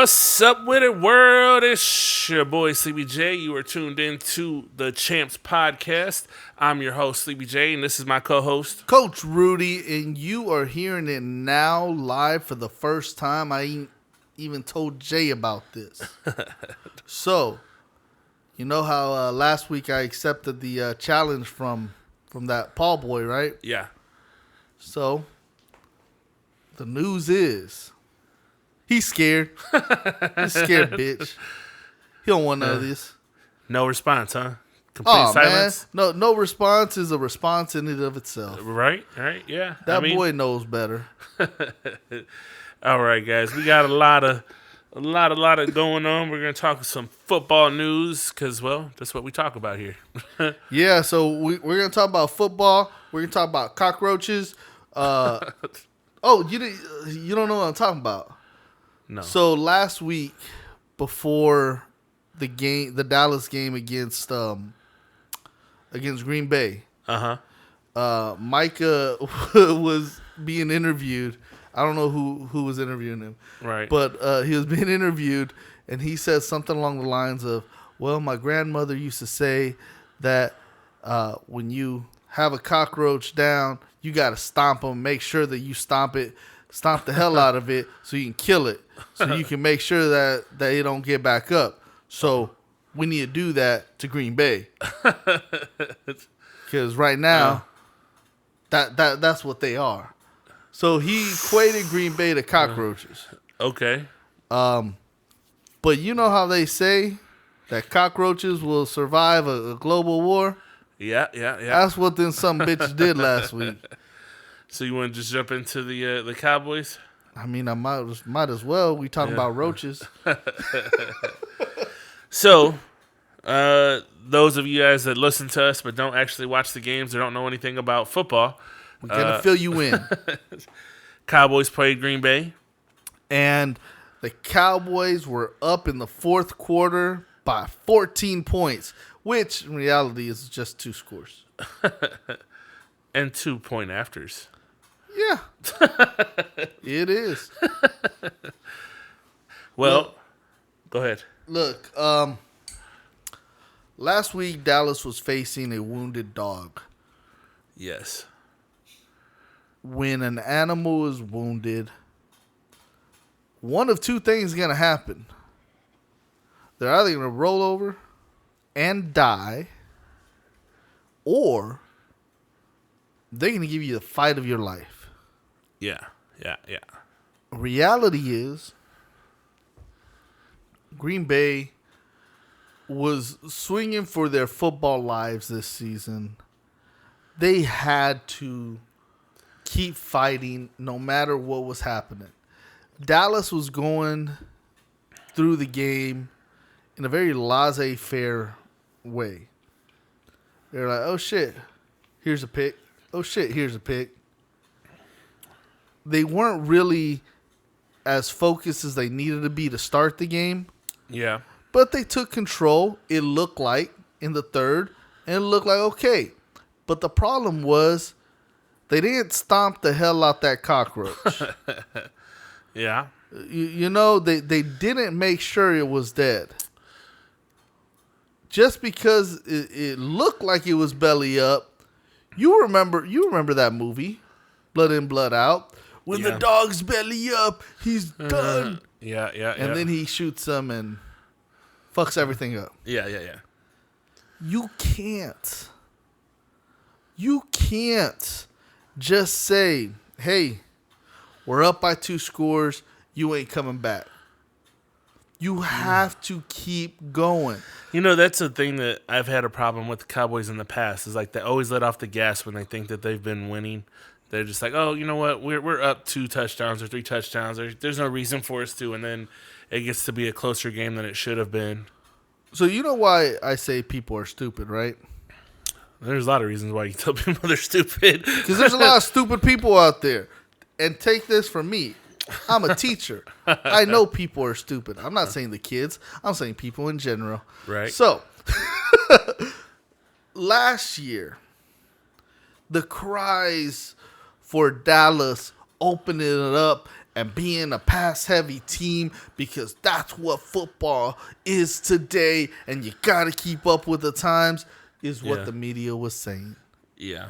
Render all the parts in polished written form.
What's up with it, world? It's your boy Sleepy J. You are tuned in to the Champs Podcast. I'm your host, Sleepy J, and this is my co-host, Coach Rudy, and you are hearing it now live for the first time. I ain't even told Jay about this. So, you know how last week I accepted the challenge from that Paul boy, right? Yeah. So, the news is he's scared. He's scared, bitch. He don't want none of this. No response, huh? Complete silence? Man. No response is a response in and of itself. Right, yeah. That boy knows better. All right, guys. We got a lot of going on. We're going to talk some football news because, well, that's what we talk about here. Yeah, so we're going to talk about football. We're going to talk about cockroaches. Oh, you don't know what I'm talking about. No. So last week, before the Dallas game against Green Bay, Micah was being interviewed. I don't know who was interviewing him, right? But he was being interviewed, and he said something along the lines of, "Well, my grandmother used to say that when you have a cockroach down, you got to stomp them. Make sure that you stomp the hell out of it, so you can kill it, so you can make sure that it don't get back up. So we need to do that to Green Bay, because right now, that's what they are." So he equated Green Bay to cockroaches. Okay. But you know how they say that cockroaches will survive a global war? Yeah. That's what them some bitches did last week. So you want to just jump into the Cowboys? I mean, I might as well. We talking about roaches. So, those of you guys that listen to us but don't actually watch the games or don't know anything about football, we're gonna fill you in. Cowboys played Green Bay, and the Cowboys were up in the fourth quarter by 14 points, which in reality is just 2 scores. And 2-point afters. Yeah. It is. Well, go ahead. Look, last week Dallas was facing a wounded dog. Yes. When an animal is wounded, one of 2 things is going to happen. They're either going to roll over and die, or they're going to give you the fight of your life. Yeah. Reality is, Green Bay was swinging for their football lives this season. They had to keep fighting no matter what was happening. Dallas was going through the game in a very laissez-faire way. They're like, oh shit, here's a pick. Oh shit, here's a pick. They weren't really as focused as they needed to be to start the game. Yeah. But they took control, it looked like, in the third, and it looked like okay. But the problem was they didn't stomp the hell out that cockroach. Yeah. You know, they didn't make sure it was dead. Just because it looked like it was belly up. You remember that movie, Blood In, Blood Out? When the dog's belly up, he's done. Yeah. And then he shoots them and fucks everything up. Yeah. You can't just say, hey, we're up by 2 scores. You ain't coming back. You have to keep going. You know, that's a thing that I've had a problem with the Cowboys in the past. Is like they always let off the gas when they think that they've been winning. They're just like, oh, you know what? We're up 2 touchdowns or 3 touchdowns. There's no reason for us to. And then it gets to be a closer game than it should have been. So you know why I say people are stupid, right? There's a lot of reasons why you tell people they're stupid. Because there's a lot of stupid people out there. And take this from me. I'm a teacher. I know people are stupid. I'm not saying the kids. I'm saying people in general. Right. So, last year, the cries for Dallas opening it up and being a pass-heavy team because that's what football is today, and you got to keep up with the times, is what the media was saying. Yeah.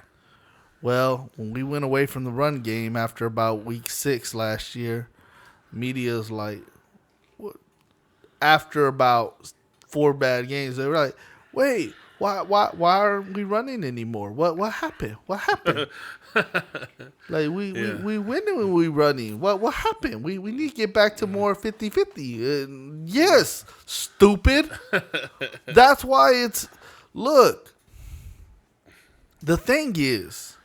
Well, when we went away from the run game after about week 6 last year, media's like, what? After about 4 bad games, they were like, wait, why aren't we running anymore? What happened? What happened? Like we winning when we running. What happened? We need to get back to more 50-50. Yes, stupid. That's why it's look. The thing is,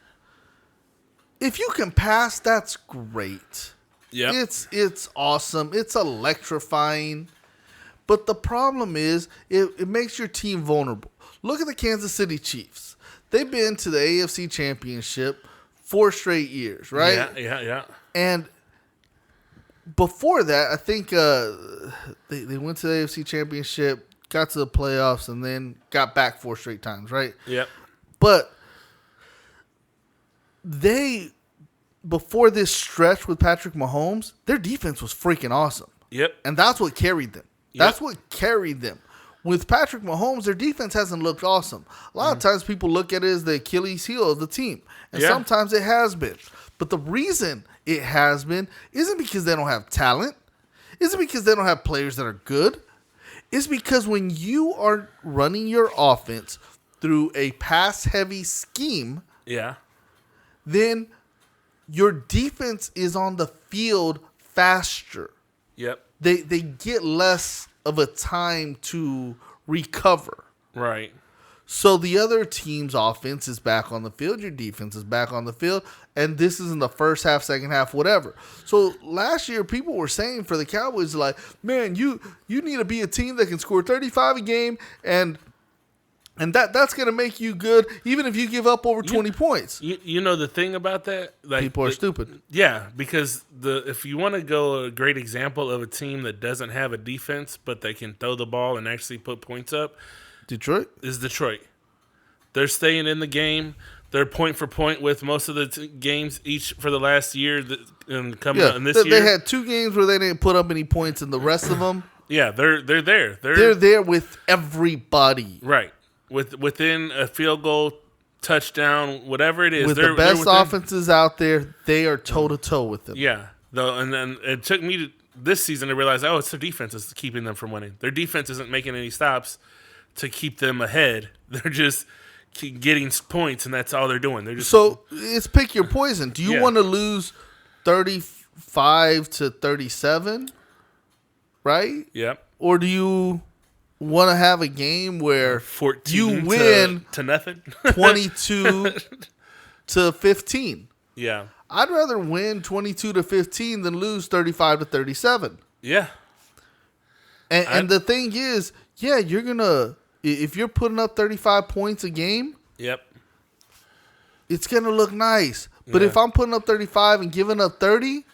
if you can pass, that's great. Yeah. It's awesome. It's electrifying. But the problem is it makes your team vulnerable. Look at the Kansas City Chiefs. They've been to the AFC Championship 4 straight years, right? Yeah. And before that, I think they went to the AFC Championship, got to the playoffs, and then got back 4 straight times, right? Yep. But before this stretch with Patrick Mahomes, their defense was freaking awesome. Yep. And that's what carried them. That's what carried them. With Patrick Mahomes, their defense hasn't looked awesome. A lot of times people look at it as the Achilles heel of the team. And sometimes it has been. But the reason it has been isn't because they don't have talent. Isn't because they don't have players that are good. It's because when you are running your offense through a pass-heavy scheme, then your defense is on the field faster. Yep. They get less of a time to recover. Right. So the other team's offense is back on the field. Your defense is back on the field. And this is in the first half, second half, whatever. So last year, people were saying for the Cowboys, like, man, you need to be a team that can score 35 a game and that's going to make you good, even if you give up over 20 points. You know the thing about that? Like, people are stupid. Yeah, because if you want to go a great example of a team that doesn't have a defense, but they can throw the ball and actually put points up, Detroit? Is Detroit. They're staying in the game. They're point for point with most of the games each for the last year and coming out in this year. They had 2 games where they didn't put up any points, and the rest of them. Yeah, they're there. They're there with everybody. Right. Within a field goal, touchdown, whatever it is. With the best offenses out there, they are toe-to-toe with them. Yeah. And then it took me this season to realize, it's their defense that's keeping them from winning. Their defense isn't making any stops to keep them ahead. They're just getting points, and that's all they're doing. So it's pick your poison. Do you want to lose 35-37, right? Yep. Or do you want to have a game where 14 you win to nothing, 22-15? Yeah, I'd rather win 22-15 than lose 35-37. Yeah, and the thing is, you're gonna, if you're putting up 35 points a game, it's gonna look nice. But if I'm putting up 35 and giving up 30,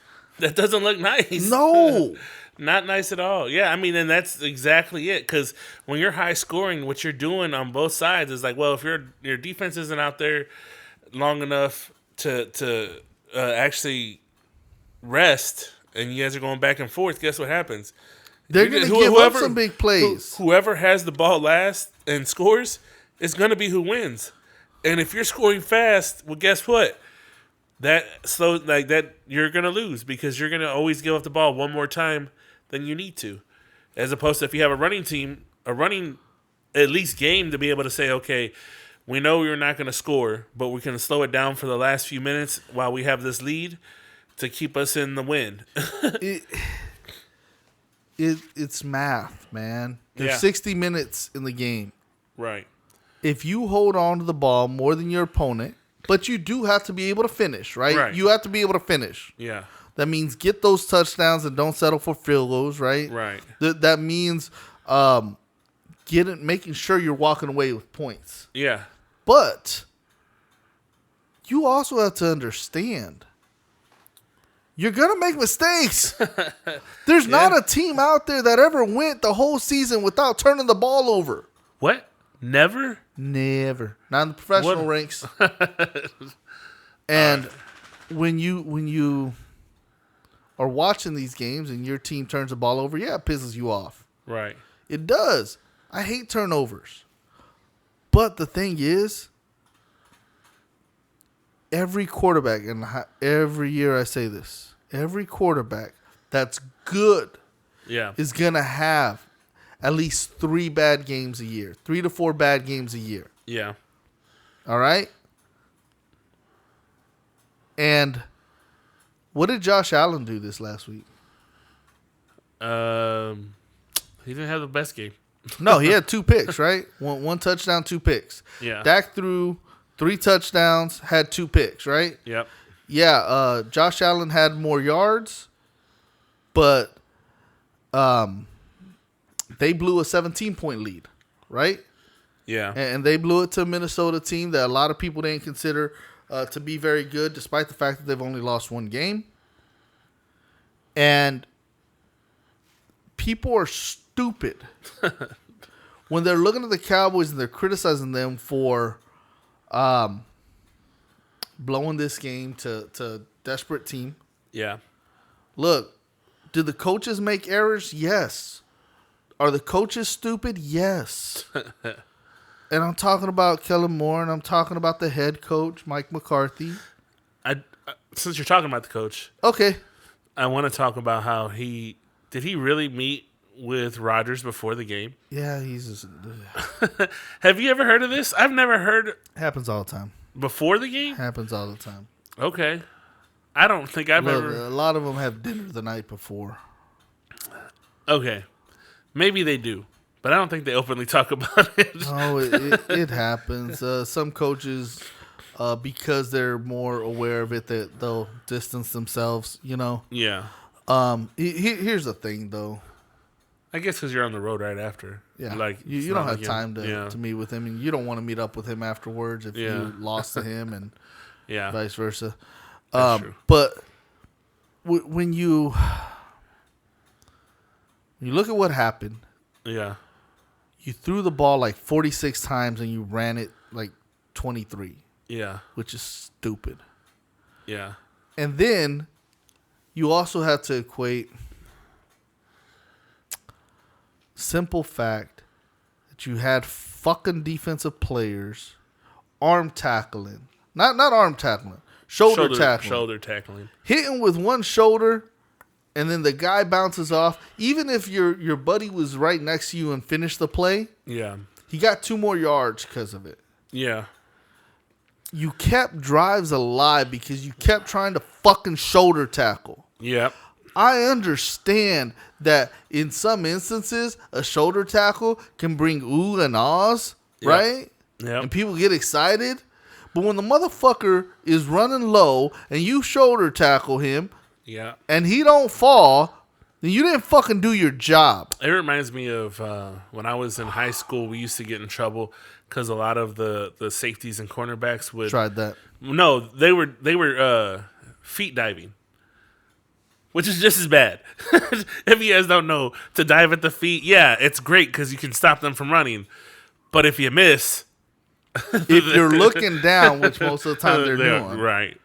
that doesn't look nice. No. Not nice at all. Yeah, I mean, and that's exactly it. Because when you're high scoring, what you're doing on both sides is like, well, if your defense isn't out there long enough to actually rest, and you guys are going back and forth, guess what happens? They're going to give up some big plays. Whoever has the ball last and scores is going to be who wins. And if you're scoring fast, well, guess what? That you're going to lose because you're going to always give up the ball one more time than you need to. As opposed to if you have a running team, a running at least game to be able to say, okay, we know you're not going to score, but we can slow it down for the last few minutes while we have this lead to keep us in the win. It's math, man. There's 60 minutes in the game. Right. If you hold on to the ball more than your opponent, but you do have to be able to finish, right? You have to be able to finish. Yeah. That means get those touchdowns and don't settle for field goals, right? Right. That means making sure you're walking away with points. Yeah. But you also have to understand you're going to make mistakes. There's not a team out there that ever went the whole season without turning the ball over. What? Never? Never. Not in the professional ranks. And when you are watching these games and your team turns the ball over, yeah, it pisses you off. Right. It does. I hate turnovers. But the thing is, every quarterback, and every year I say this, every quarterback that's good is going to have at least 3 bad games a year, 3 to 4 bad games a year. Yeah. All right? And what did Josh Allen do this last week? He didn't have the best game. No, he had 2 picks, right? One touchdown, 2 picks. Yeah. Dak threw 3 touchdowns, had 2 picks, right? Yep. Yeah, Josh Allen had more yards, but they blew a 17-point lead, right? Yeah. And they blew it to a Minnesota team that a lot of people didn't consider to be very good, despite the fact that they've only lost 1 game. And people are stupid when they're looking at the Cowboys and they're criticizing them for blowing this game to a desperate team. Yeah. Look, did the coaches make errors? Yes. Are the coaches stupid? Yes. And I'm talking about Kellen Moore, and I'm talking about the head coach, Mike McCarthy. Since you're talking about the coach, okay, I want to talk about how did he really meet with Rodgers before the game? Yeah, he's just... Have you ever heard of this? I've never heard. Happens all the time. Before the game? Happens all the time. Okay. I don't think I've ever... A lot of them have dinner the night before. Okay. Maybe they do, but I don't think they openly talk about it. No, it happens. Some coaches, because they're more aware of it, that they'll distance themselves, you know? Yeah. Here's the thing, though. I guess because you're on the road right after. Yeah. Like you don't have time to meet with him, and you don't want to meet up with him afterwards if you lost to him and vice versa. That's true. But when you look at what happened, you threw the ball like 46 times and you ran it like 23. Yeah. Which is stupid. Yeah. And then you also have to equate simple fact that you had fucking defensive players arm tackling. Not arm tackling. Shoulder tackling. Shoulder tackling. Hitting with one shoulder, and then the guy bounces off. Even if your buddy was right next to you and finished the play, he got 2 more yards because of it. Yeah. You kept drives alive because you kept trying to fucking shoulder tackle. Yep. I understand that in some instances, a shoulder tackle can bring ooh and ahs, right? Yep. And people get excited. But when the motherfucker is running low and you shoulder tackle him and he don't fall, then you didn't fucking do your job. It reminds me of when I was in high school, we used to get in trouble because a lot of the safeties and cornerbacks would... Tried that. No, they were feet diving, which is just as bad. If you guys don't know, to dive at the feet, it's great because you can stop them from running. But if you miss... if you're looking down, which most of the time they're doing, right?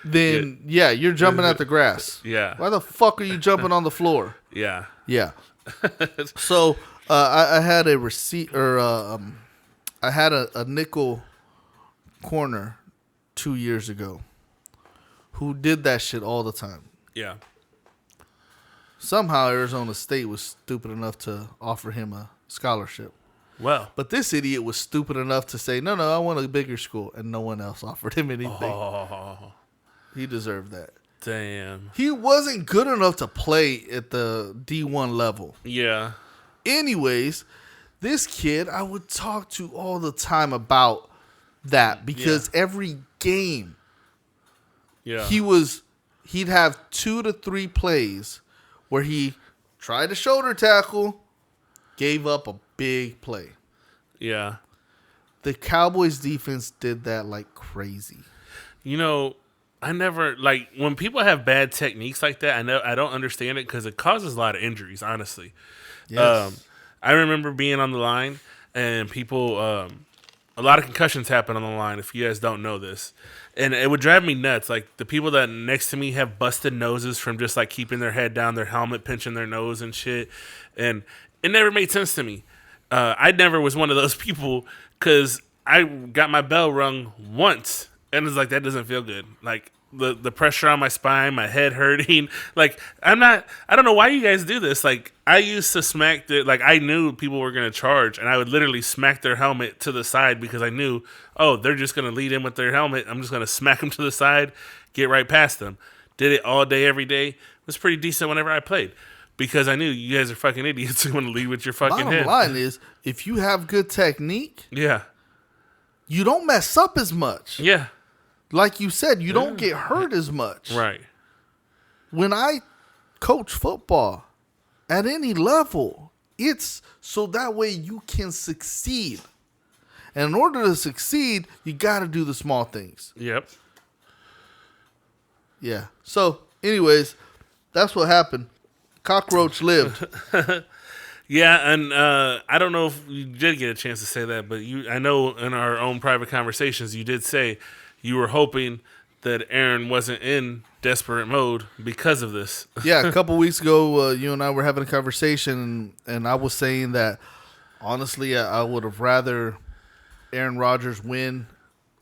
Then you're jumping at the grass. Yeah. Why the fuck are you jumping on the floor? Yeah. Yeah. So I had a receipt, or I had a nickel corner 2 years ago who did that shit all the time. Yeah. Somehow Arizona State was stupid enough to offer him a scholarship. Well, but this idiot was stupid enough to say, no, I want a bigger school, and no one else offered him anything. Oh. He deserved that. Damn. He wasn't good enough to play at the D1 level. Yeah. Anyways, this kid I would talk to all the time about that because every game he'd have 2 to 3 plays where he tried to shoulder tackle, gave up a big play. Yeah. The Cowboys defense did that like crazy. You know, I never, like, when people have bad techniques like that, I don't understand it because it causes a lot of injuries, honestly. Yes. I remember being on the line and people a lot of concussions happen on the line. If you guys don't know this, and it would drive me nuts. Like the people that next to me have busted noses from just like keeping their head down, their helmet pinching their nose and shit, and it never made sense to me. I never was one of those people because I got my bell rung once, and it's like that doesn't feel good. Like the pressure on my spine, my head hurting. Like I don't know why you guys do this. Like I used to smack like I knew people were gonna charge, and I would literally smack their helmet to the side because I knew, oh, they're just gonna lead in with their helmet. I'm just gonna smack them to the side, get right past them. Did it all day, every day. It was pretty decent whenever I played. Because I knew you guys are fucking idiots. You want to lead with your fucking head. Bottom line is, if you have good technique, yeah, you don't mess up as much. Yeah. Like you said, you don't get hurt as much. Right. When I coach football at any level, it's so that way you can succeed. And in order to succeed, you got to do the small things. Yep. Yeah. So, anyways, that's what happened. Cockroach lived. Yeah, and I don't know if you did get a chance to say that, but I know in our own private conversations, you did say you were hoping that Aaron wasn't in desperate mode because of this. Yeah, a couple weeks ago, you and I were having a conversation, and I was saying that, honestly, I would have rather Aaron Rodgers win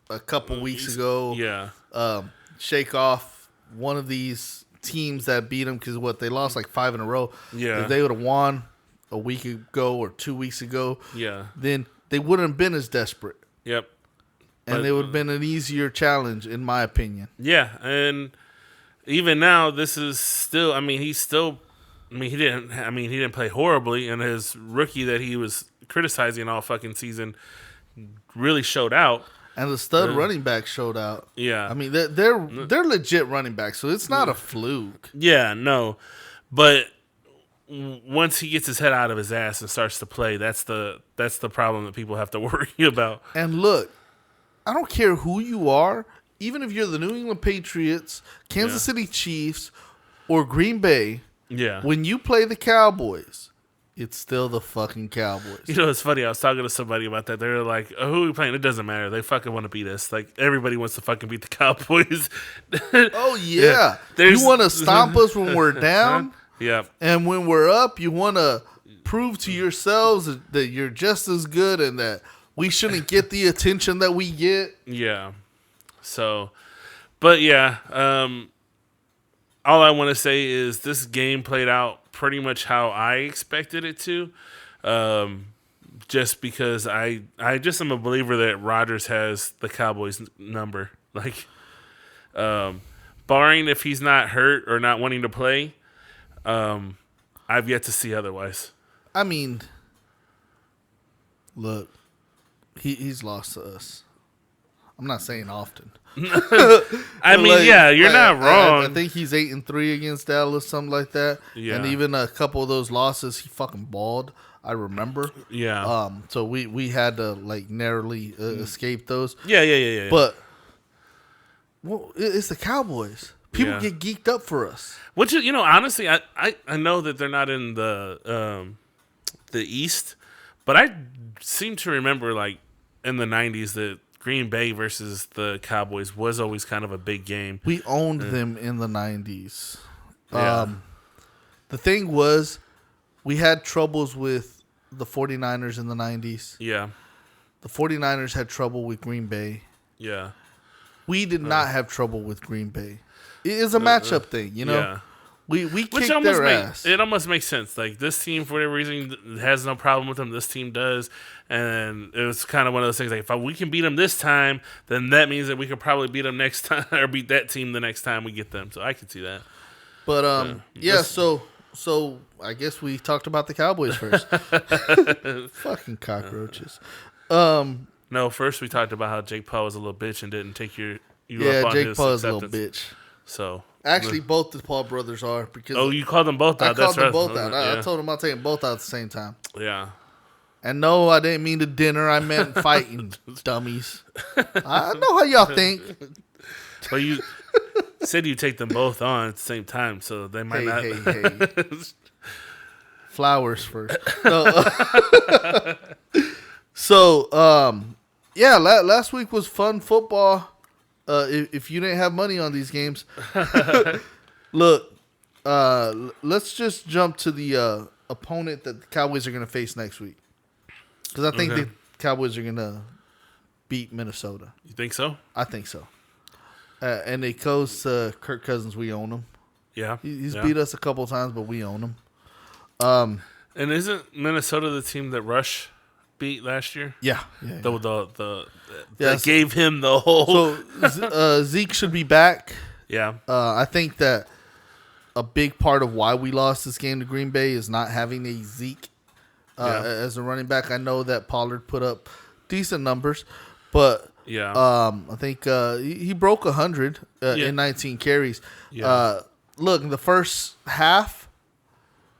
a couple weeks ago. Yeah. Shake off one of these teams that beat them because they lost like 5 in a row. Yeah. If they would have won a week ago or 2 weeks ago, yeah, then they wouldn't have been as desperate. Yep. And it would have been an easier challenge, in my opinion. Yeah, and even now, this is still. He didn't play horribly, and his rookie that he was criticizing all fucking season really showed out. And the stud running back showed out. Yeah, I mean they're legit running backs, so it's not a fluke. Yeah, no, but once he gets his head out of his ass and starts to play, that's the problem that people have to worry about. And look, I don't care who you are, even if you're the New England Patriots, Kansas City Chiefs, or Green Bay. Yeah, when you play the Cowboys, it's still the fucking Cowboys. You know, it's funny. I was talking to somebody about that. They're like, oh, who are we playing? It doesn't matter. They fucking want to beat us. Like, everybody wants to fucking beat the Cowboys. Oh, yeah. You want to stomp us when we're down? Yeah. And when we're up, you want to prove to yourselves that you're just as good and that we shouldn't get the attention that we get. Yeah. So, but yeah, all I want to say is this game played out pretty much how I expected it to. Just because I just am a believer that Rodgers has the Cowboys number. Like, barring if he's not hurt or not wanting to play, I've yet to see otherwise. I mean, look, he's lost to us. I'm not saying often. I mean, yeah, you're not wrong. I think he's 8-3 against Dallas, something like that. Yeah. And even a couple of those losses, he fucking balled. I remember. Yeah. So we had to like narrowly escape those. Yeah. But it's the Cowboys. People get geeked up for us. Which, honestly, I know that they're not in the East, but I seem to remember like in the 90s that Green Bay versus the Cowboys was always kind of a big game. We owned them in the 90s. Yeah. The thing was, we had troubles with the 49ers in the 90s. Yeah. The 49ers had trouble with Green Bay. Yeah. We did not have trouble with Green Bay. It is a matchup thing, you know? Yeah. We kicked their ass. It almost makes sense. Like, this team, for whatever reason, has no problem with them. This team does. And it was kind of one of those things, like, if we can beat them this time, then that means that we could probably beat them next time, or beat that team the next time we get them. So I can see that. But, so I guess we talked about the Cowboys first. Fucking cockroaches. No, first we talked about how Jake Paul was a little bitch and didn't take you up on his acceptance. Yeah, Jake Paul is a little bitch. So actually, both the Paul brothers are because you called them both out. I called them both out. I told them I'll take them both out at the same time. Yeah. And no, I didn't mean to dinner. I meant fighting, dummies. I know how y'all think. But you said you take them both on at the same time, so they might not. Hey. Flowers first. No. So, Yeah, last week was fun football. If you didn't have money on these games, look, let's just jump to the opponent that the Cowboys are going to face next week. Because I think the Cowboys are going to beat Minnesota. You think so? I think so. And it goes to Kirk Cousins. We own him. Yeah. He's beat us a couple times, but we own him. And isn't Minnesota the team that Rush beat last year? Yeah. That gave him the whole. So Zeke should be back. Yeah. I think that a big part of why we lost this game to Green Bay is not having a Zeke as a running back. I know that Pollard put up decent numbers, but I think he broke 100 in 19 carries. Yeah. Look, in the first half,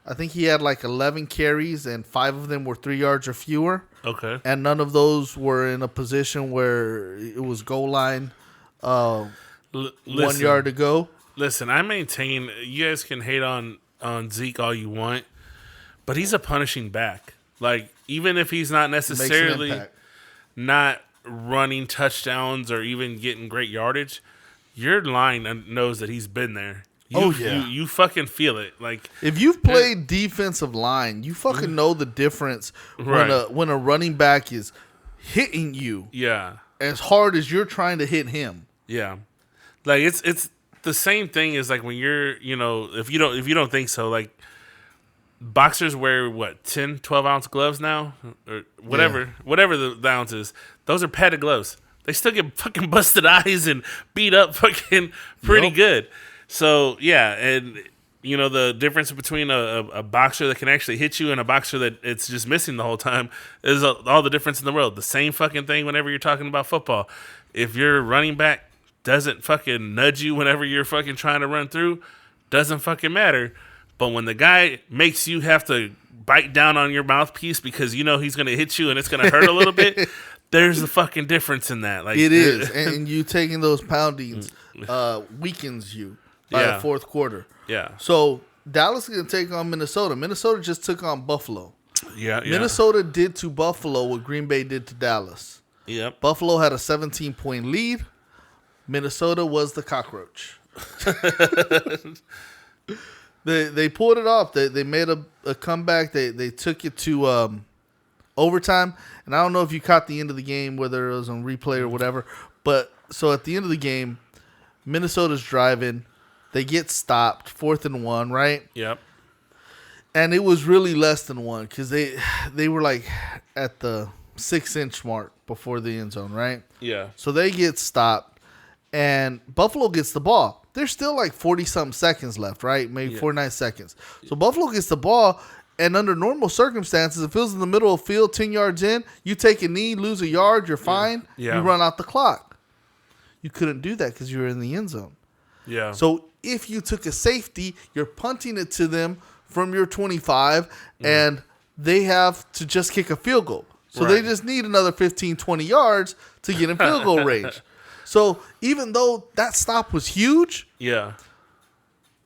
I think he had like 11 carries, and 5 of them were 3 yards or fewer. Okay. And none of those were in a position where it was goal line, 1 yard to go. Listen, I maintain you guys can hate on Zeke all you want, but he's a punishing back. Like, even if he's not necessarily not running touchdowns or even getting great yardage, your line knows that he's been there. You fucking feel it. Like, if you've played defensive line, you fucking know the difference when a running back is hitting you. Yeah. As hard as you're trying to hit him. Yeah. Like, it's the same thing as like when you're, if you don't think so, like boxers wear 10, 12 ounce gloves now or whatever the ounce is. Those are padded gloves. They still get fucking busted eyes and beat up fucking pretty good. So, yeah, and, the difference between a boxer that can actually hit you and a boxer that it's just missing the whole time is all the difference in the world. The same fucking thing whenever you're talking about football. If your running back doesn't fucking nudge you whenever you're fucking trying to run through, doesn't fucking matter. But when the guy makes you have to bite down on your mouthpiece because he's going to hit you and it's going to hurt a little bit, there's a fucking difference in that. Like, it is. And you taking those poundings weakens you. By the fourth quarter. Yeah. So Dallas is going to take on Minnesota. Minnesota just took on Buffalo. Yeah. Minnesota did to Buffalo what Green Bay did to Dallas. Yep. Buffalo had a 17-point lead. Minnesota was the cockroach. They pulled it off. They made a comeback. They took it to overtime. And I don't know if you caught the end of the game, whether it was on replay or whatever. But so at the end of the game, Minnesota's driving. They get stopped, 4th and 1, right? Yep. And it was really less than 1 because they were like at the 6-inch mark before the end zone, right? Yeah. So they get stopped, and Buffalo gets the ball. There's still like 40-something seconds left, right? Maybe 49 seconds. So Buffalo gets the ball, and under normal circumstances, if it was in the middle of the field, 10 yards in, you take a knee, lose a yard, you're fine. Yeah. You run out the clock. You couldn't do that because you were in the end zone. Yeah. So if you took a safety, you're punting it to them from your 25, and they have to just kick a field goal. So they just need another 15, 20 yards to get in field goal range. So even though that stop was huge,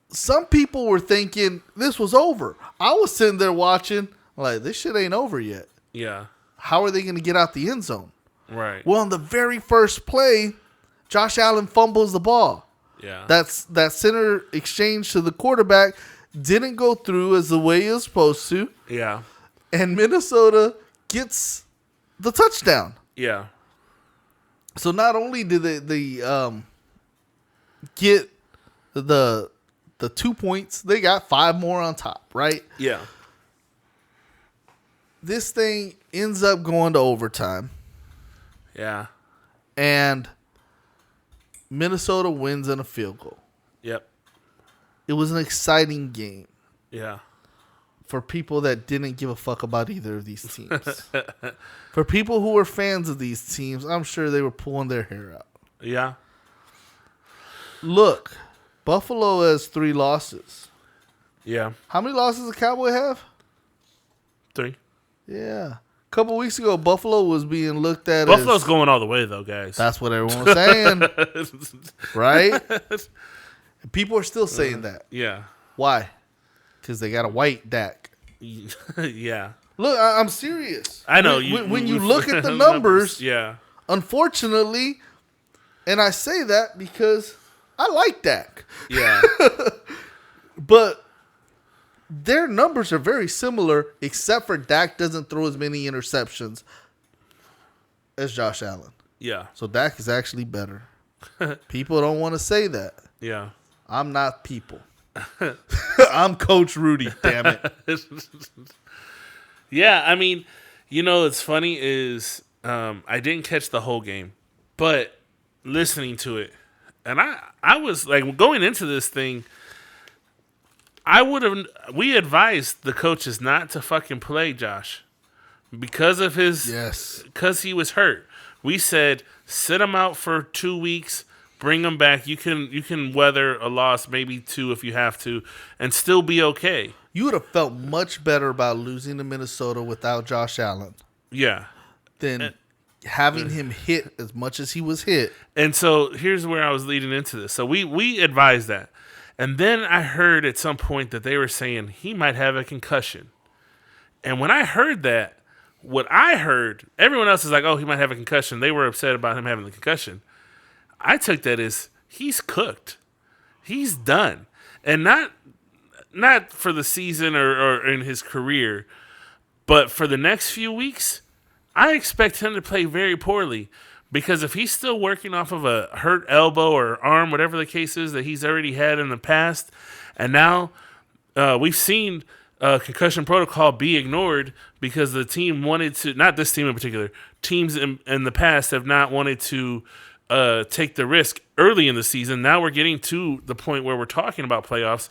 some people were thinking this was over. I was sitting there watching, like, this shit ain't over yet. Yeah. How are they going to get out the end zone? Right. Well, on the very first play, Josh Allen fumbles the ball. Yeah. That center exchange to the quarterback didn't go through as the way it was supposed to. Yeah. And Minnesota gets the touchdown. Yeah. So not only did they get the 2 points, they got 5 more on top, right? Yeah. This thing ends up going to overtime. Yeah. And Minnesota wins in a field goal. Yep. It was an exciting game. Yeah. For people that didn't give a fuck about either of these teams. For people who were fans of these teams, I'm sure they were pulling their hair out. Yeah. Look, Buffalo has 3 losses. Yeah. How many losses does the Cowboy have? 3. Yeah. A couple weeks ago, Buffalo was being looked at Buffalo's going all the way, though, guys. That's what everyone was saying. Right? And people are still saying that. Yeah. Why? Because they got a white Dak. Yeah. Look, I'm serious. I know. When you look at the numbers, yeah. Unfortunately, and I say that because I like Dak. Yeah. But their numbers are very similar, except for Dak doesn't throw as many interceptions as Josh Allen. Yeah. So Dak is actually better. People don't want to say that. Yeah. I'm not people. I'm Coach Rudy, damn it. Yeah, I mean, what's funny is I didn't catch the whole game, but listening to it, and I was like, going into this thing, we advised the coaches not to fucking play Josh because of because he was hurt. We said, sit him out for 2 weeks, bring him back. You can weather a loss, maybe 2 if you have to, and still be okay. You would have felt much better about losing to Minnesota without Josh Allen. Yeah. Than having him hit as much as he was hit. And so here's where I was leading into this. So we advised that. And then I heard at some point that they were saying he might have a concussion. And when I heard that, what I heard, everyone else is like, oh, he might have a concussion. They were upset about him having the concussion. I took that as he's cooked. He's done. And not for the season or in his career, but for the next few weeks, I expect him to play very poorly. Because if he's still working off of a hurt elbow or arm, whatever the case is that he's already had in the past, and now we've seen concussion protocol be ignored because the team wanted to, not this team in particular, teams in the past have not wanted to take the risk early in the season. Now we're getting to the point where we're talking about playoffs,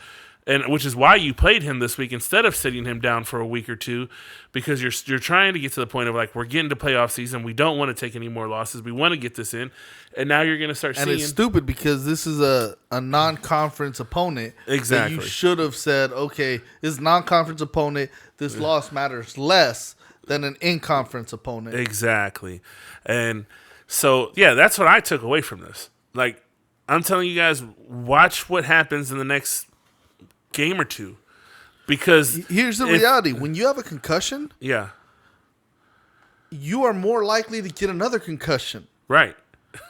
and which is why you played him this week instead of sitting him down for a week or two, because you're trying to get to the point of like, we're getting to playoff season. We don't want to take any more losses. We want to get this in, and now you're going to start seeing. And it's stupid because this is a non-conference opponent. Exactly. That you should have said, okay, this is a non-conference opponent. This loss matters less than an in-conference opponent. Exactly. And so, yeah, that's what I took away from this. Like, I'm telling you guys, watch what happens in the next game or two, because here's the reality: when you have a concussion, yeah, you are more likely to get another concussion, right?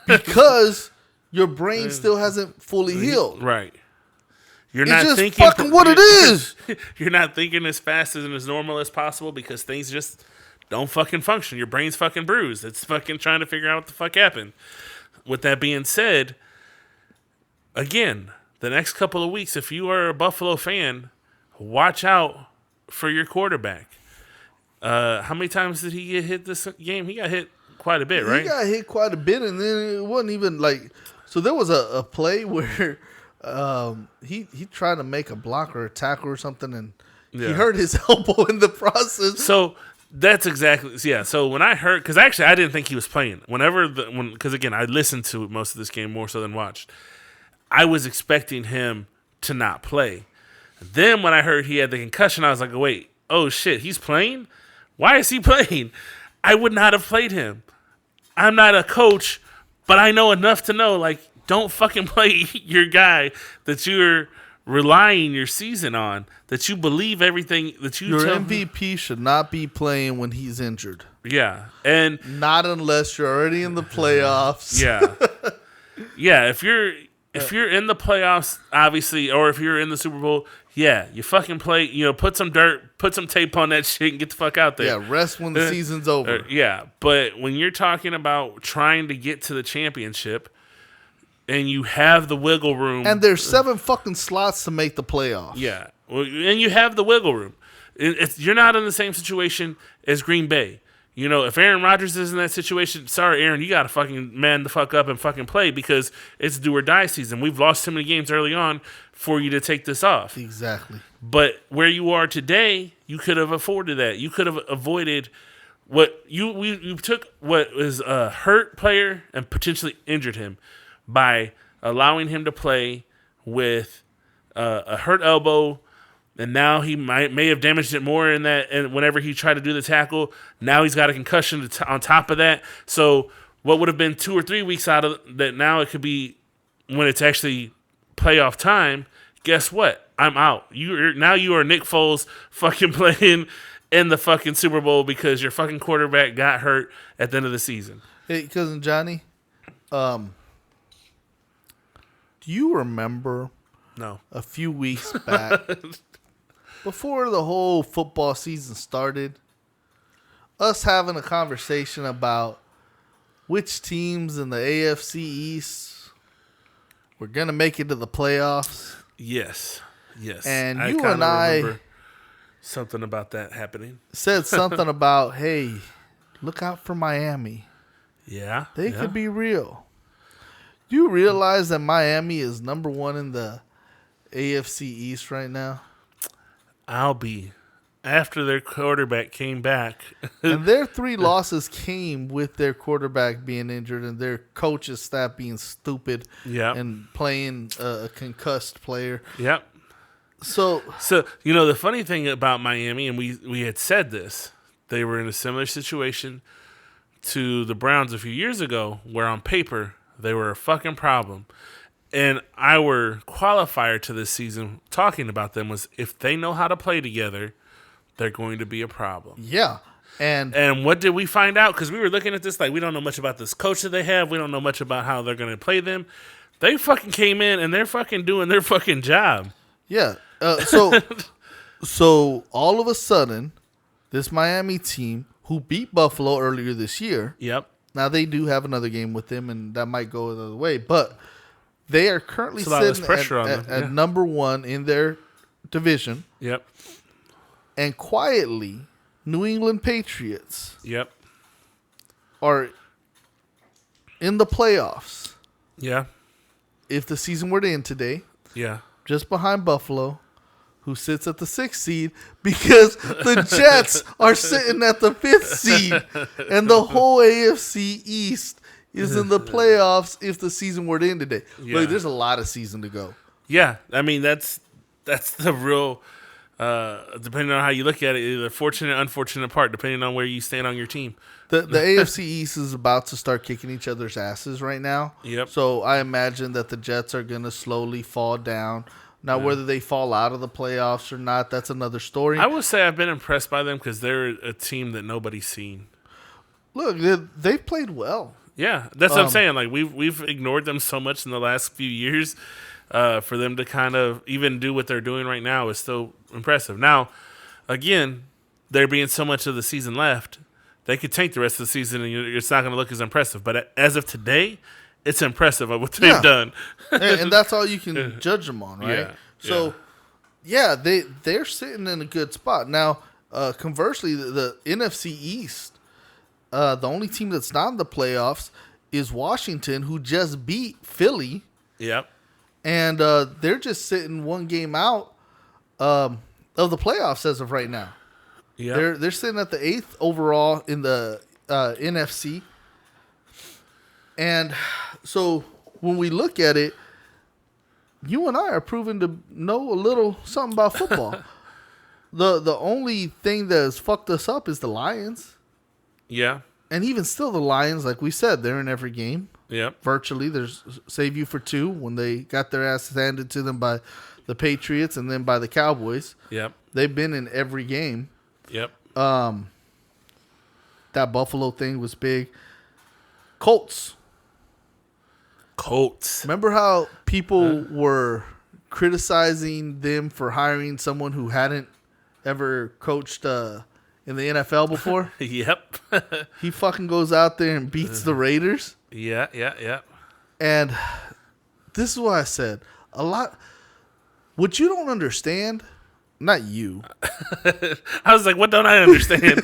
Because your brain still hasn't fully healed, right? You're it's not just thinking fucking what it is. You're not thinking as fast and as normal as possible because things just don't fucking function. Your brain's fucking bruised. It's fucking trying to figure out what the fuck happened. With that being said, again, the next couple of weeks, if you are a Buffalo fan, watch out for your quarterback. How many times did he get hit this game? He got hit quite a bit, right? He got hit quite a bit, and then it wasn't even like... So there was a play where he tried to make a block or a tackle or something, and he hurt his elbow in the process. So that's exactly... Yeah, so when I heard... Because actually, I didn't think he was playing. Because, again, I listened to most of this game more so than watched. I was expecting him to not play. Then when I heard he had the concussion, I was like, wait, oh shit, he's playing? Why is he playing? I would not have played him. I'm not a coach, but I know enough to know, like, don't fucking play your guy that you're relying your season on, that you believe everything that you Your tell MVP should not be playing when he's injured. Yeah. And not unless you're already in the playoffs. Yeah. Yeah, if you're in the playoffs, obviously, or if you're in the Super Bowl, yeah, you fucking play, put some dirt, put some tape on that shit and get the fuck out there. Yeah, rest when the season's over. Yeah, but when you're talking about trying to get to the championship and you have the wiggle room. And there's 7 fucking slots to make the playoffs. Yeah, and you have the wiggle room. You're not in the same situation as Green Bay. If Aaron Rodgers is in that situation, sorry, Aaron, you got to fucking man the fuck up and fucking play because it's do or die season. We've lost too many games early on for you to take this off. Exactly. But where you are today, you could have afforded that. You could have avoided what you took what was a hurt player and potentially injured him by allowing him to play with a hurt elbow. And now he may have damaged it more in that. And whenever he tried to do the tackle, now he's got a concussion on top of that. So what would have been 2 or 3 weeks out of that, now it could be when it's actually playoff time. Guess what? I'm out. You are Nick Foles fucking playing in the fucking Super Bowl because your fucking quarterback got hurt at the end of the season. Hey, cousin Johnny, do you remember No. a few weeks back, before the whole football season started, us having a conversation about which teams in the AFC East were going to make it to the playoffs? Yes. And I you kinda and I remember something about that happening. said something about, hey, look out for Miami. Yeah. They could be real. Do you realize that Miami is number one in the AFC East right now? I'll be. After their quarterback came back. And their 3 losses came with their quarterback being injured and their coach's staff being stupid and playing a concussed player. Yep. So, the funny thing about Miami, and we had said this, they were in a similar situation to the Browns a few years ago, where on paper they were a fucking problem. And our qualifier to this season talking about them was, if they know how to play together, they're going to be a problem. yeah. And what did we find out? Because we were looking at this like, we don't know much about this coach that they have. We don't know much about how they're going to play them. They fucking came in and they're fucking doing their fucking job. Yeah. So all of a sudden, this Miami team, who beat Buffalo earlier this year. Yep. Now, they do have another game with them, and that might go another way. But they are currently sitting pressure at number 1 in their division. Yep. And quietly, New England Patriots Yep. are in the playoffs. Yeah. If the season were to end today. Yeah. Just behind Buffalo, who sits at the 6th seed, because the Jets are sitting at the 5th seed. And the whole AFC East is in the playoffs if the season were to end today. Yeah. Look, there's a lot of season to go. Yeah. I mean, that's the real... depending on how you look at it, either fortunate, unfortunate part, depending on where you stand on your team. The AFC East is about to start kicking each other's asses right now. Yep. So I imagine that the Jets are going to slowly fall down. Now, whether they fall out of the playoffs or not, that's another story. I would say I've been impressed by them because they're a team that nobody's seen. Look, they've played well. Yeah, that's what I'm saying. Like we've ignored them so much in the last few years. For them to kind of even do what they're doing right now is still impressive. Now, again, there being so much of the season left, they could tank the rest of the season and it's not going to look as impressive. But as of today, it's impressive of what they've done. And that's all you can judge them on, right? Yeah. So, they're sitting in a good spot. Now, conversely, the NFC East, the only team that's not in the playoffs is Washington, who just beat Philly. Yep. And they're just sitting one game out of the playoffs as of right now. Yeah, They're sitting at the 8th overall in the NFC. And so when we look at it, you and I are proven to know a little something about football. The only thing that has fucked us up is the Lions. Yeah. And even still, the Lions, like we said, they're in every game. Yep. Virtually, there's save you for 2 when they got their asses handed to them by the Patriots and then by the Cowboys. Yep. They've been in every game. Yep. That Buffalo thing was big. Colts. Remember how people were criticizing them for hiring someone who hadn't ever coached in the NFL before? Yep. He fucking goes out there and beats the Raiders. Yeah. And this is what I said. A lot. What you don't understand, not you. I was like, what don't I understand?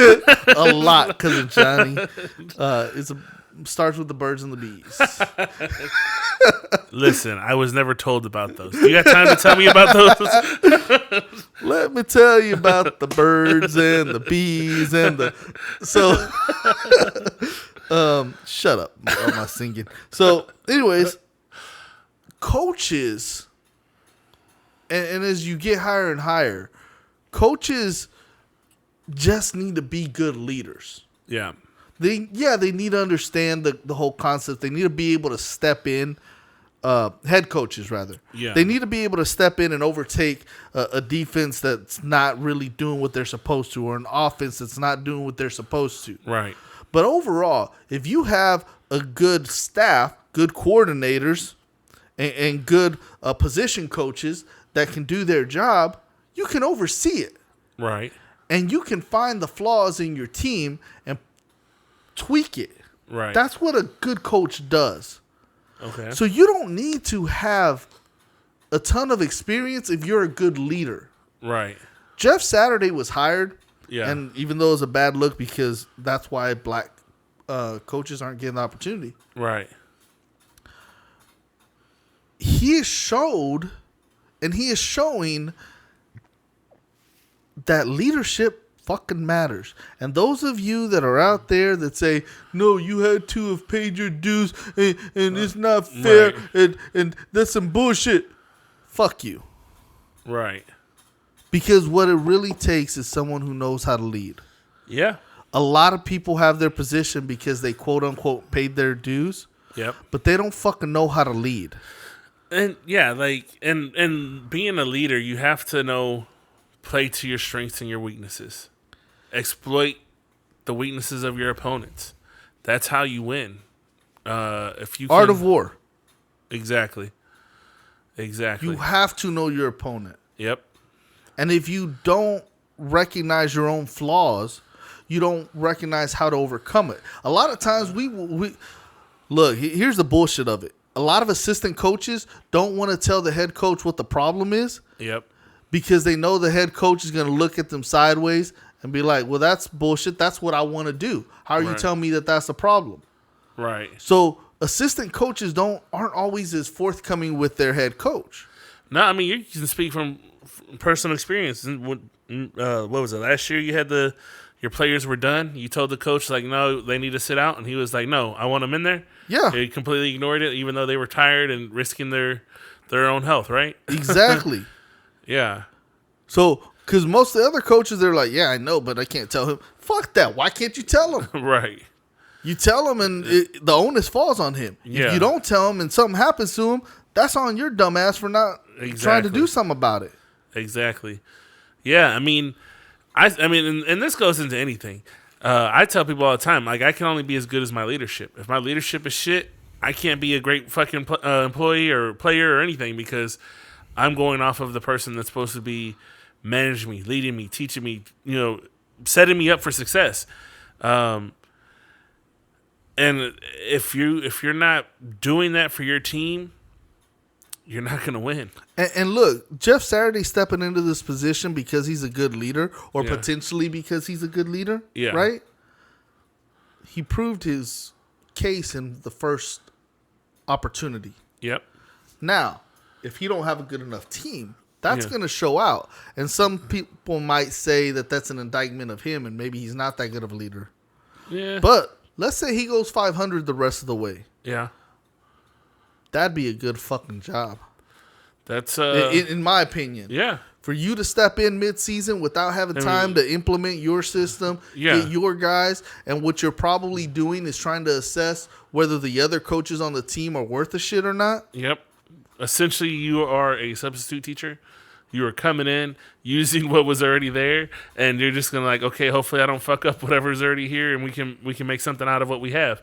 A lot, cousin Johnny. Starts with the birds and the bees. Listen, I was never told about those. You got time to tell me about those? Let me tell you about the birds and the bees and the... So, shut up. I'm not singing. So, anyways, coaches, and as you get higher and higher, coaches just need to be good leaders. Yeah. They need to understand the whole concept. They need to be able to step in head coaches rather. Yeah. They need to be able to step in and overtake a defense that's not really doing what they're supposed to, or an offense that's not doing what they're supposed to. Right. But overall, if you have a good staff, good coordinators, and good position coaches that can do their job, you can oversee it. Right. And you can find the flaws in your team and tweak it. Right. That's what a good coach does. Okay. So you don't need to have a ton of experience if you're a good leader. Right. Jeff Saturday was hired. Yeah. And even though it's a bad look, because that's why black coaches aren't getting the opportunity. Right. He has showed, and he is showing that leadership fucking matters. And those of you that are out there that say, no, you had to have paid your dues and it's not fair and that's some bullshit, fuck you. Right. Because what it really takes is someone who knows how to lead. Yeah. A lot of people have their position because they quote unquote paid their dues. Yep. But they don't fucking know how to lead. And yeah, like and being a leader, you have to know, play to your strengths and your weaknesses. Exploit the weaknesses of your opponents. That's how you win. If you Art of war. Exactly. You have to know your opponent. Yep. And if you don't recognize your own flaws, you don't recognize how to overcome it. A lot of times we look, here's the bullshit of it. A lot of assistant coaches don't want to tell the head coach what the problem is. Yep. Because they know the head coach is going to look at them sideways and be like, well, that's bullshit. That's what I want to do. How are you telling me that that's a problem? Right. So assistant coaches aren't always as forthcoming with their head coach. No, I mean, you can speak from personal experience. What was it? Last year you had your players were done. You told the coach, like, no, they need to sit out. And he was like, no, I want them in there. Yeah. He completely ignored it, even though they were tired and risking their own health, right? Exactly. Yeah. So, because most of the other coaches, they're like, yeah, I know, but I can't tell him. Fuck that. Why can't you tell him? Right. You tell him and the onus falls on him. Yeah. If you don't tell him and something happens to him, that's on your dumb ass for not trying to do something about it. Exactly. Yeah, I mean, and this goes into anything. I tell people all the time, like, I can only be as good as my leadership. If my leadership is shit, I can't be a great fucking employee or player or anything, because I'm going off of the person that's supposed to be managing me, leading me, teaching me, setting me up for success. And if you're not doing that for your team, you're not going to win. And look, Jeff Saturday stepping into this position because he's a good leader, or potentially because he's a good leader, right? He proved his case in the first opportunity. Yep. Now, if he don't have a good enough team, that's going to show out. And some people might say that that's an indictment of him, and maybe he's not that good of a leader. Yeah. But let's say he goes 500 the rest of the way. Yeah. That'd be a good fucking job. That's in my opinion. Yeah. For you to step in mid-season without having time to implement your system, get your guys, and what you're probably doing is trying to assess whether the other coaches on the team are worth a shit or not. Yep. Essentially, you are a substitute teacher. You are coming in, using what was already there, and you're just gonna like, okay, hopefully I don't fuck up whatever's already here, and we can make something out of what we have.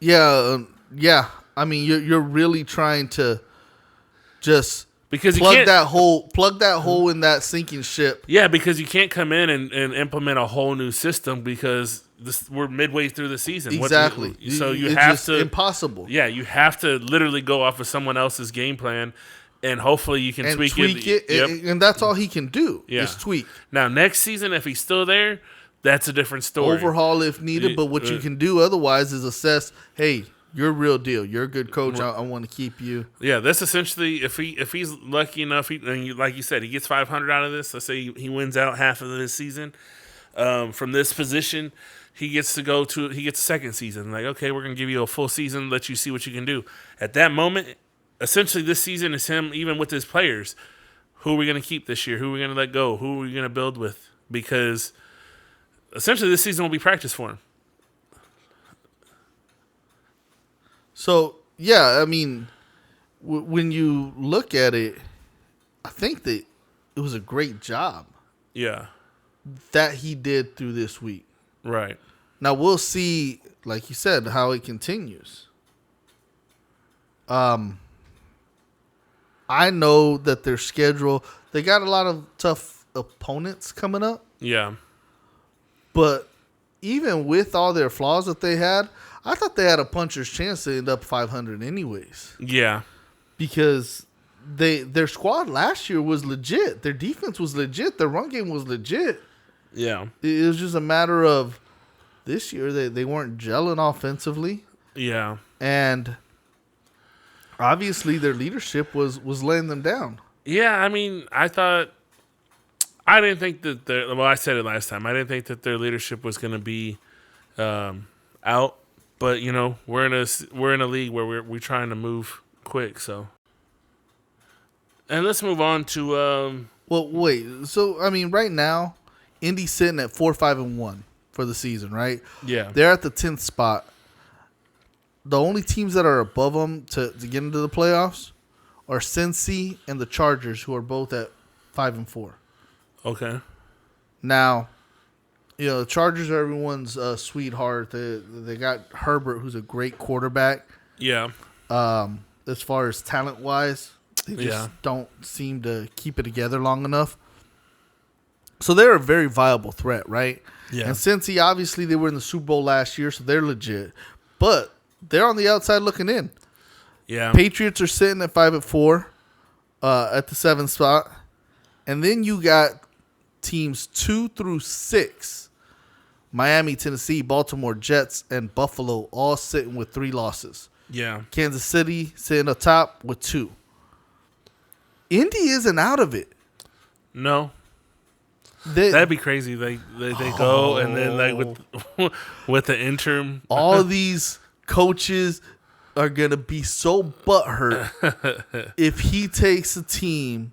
Yeah. I mean, you're really trying to just because plug that hole in that sinking ship. Yeah, because you can't come in and implement a whole new system because we're midway through the season. Exactly. So you it's have just to impossible. Yeah, you have to literally go off of someone else's game plan, and hopefully you can tweak it. Yep. And that's all he can do. Yeah. Is tweak. Now next season, if he's still there, that's a different story. Overhaul if needed, but what you can do otherwise is assess. Hey, you're a real deal. You're a good coach. I want to keep you. Yeah, that's essentially if he's lucky enough, like you said, he gets 500 out of this. Let's say he wins out half of this season. From this position, he gets a second season. Like, okay, we're gonna give you a full season, let you see what you can do. At that moment, essentially, this season is him, even with his players. Who are we gonna keep this year? Who are we gonna let go? Who are we gonna build with? Because essentially, this season will be practice for him. So yeah, I mean, when you look at it, I think that it was a great job Yeah. that he did through this week. Right. Now we'll see, like you said, how it continues. I know that their schedule, they got a lot of tough opponents coming up, Yeah. but even with all their flaws that they had, I thought they had a puncher's chance to end up 500 anyways. Yeah. Because their squad last year was legit. Their defense was legit. Their run game was legit. Yeah. It was just a matter of this year they weren't gelling offensively. Yeah. And obviously their leadership was laying them down. Yeah, I mean, I didn't think that I said it last time. I didn't think that their leadership was going to be out, but you know, we're in a league where we're trying to move quick, so. And let's move on to Well, wait. So I mean, right now, Indy's sitting at 4-5-1 for the season, right? yeah. They're at the 10th spot. The only teams that are above them to get into the playoffs are Cincy and the Chargers, who are both at 5-4. Okay. Now, you know, the Chargers are everyone's sweetheart. They got Herbert, who's a great quarterback. Yeah. As far as talent-wise, they just don't seem to keep it together long enough. So they're a very viable threat, right? Yeah. And Cincy, obviously, they were in the Super Bowl last year, so they're legit. But they're on the outside looking in. Yeah. Patriots are sitting at 5-4 at the 7th spot. And then you got teams 2 through 6. Miami, Tennessee, Baltimore, Jets, and Buffalo all sitting with 3 losses. Yeah. Kansas City sitting up top with 2. Indy isn't out of it. No. That'd be crazy. They go and then like with the interim. All these coaches are gonna be so butthurt if he takes a team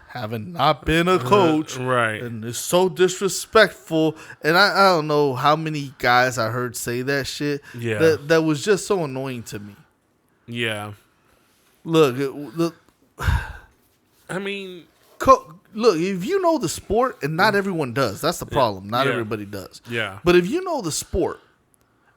having not been a coach, right? And is so disrespectful. And I don't know how many guys I heard say that shit. Yeah, that was just so annoying to me. Yeah. Look, I mean, look, if you know the sport, and not everyone does, that's the problem. Not everybody does. Yeah. But if you know the sport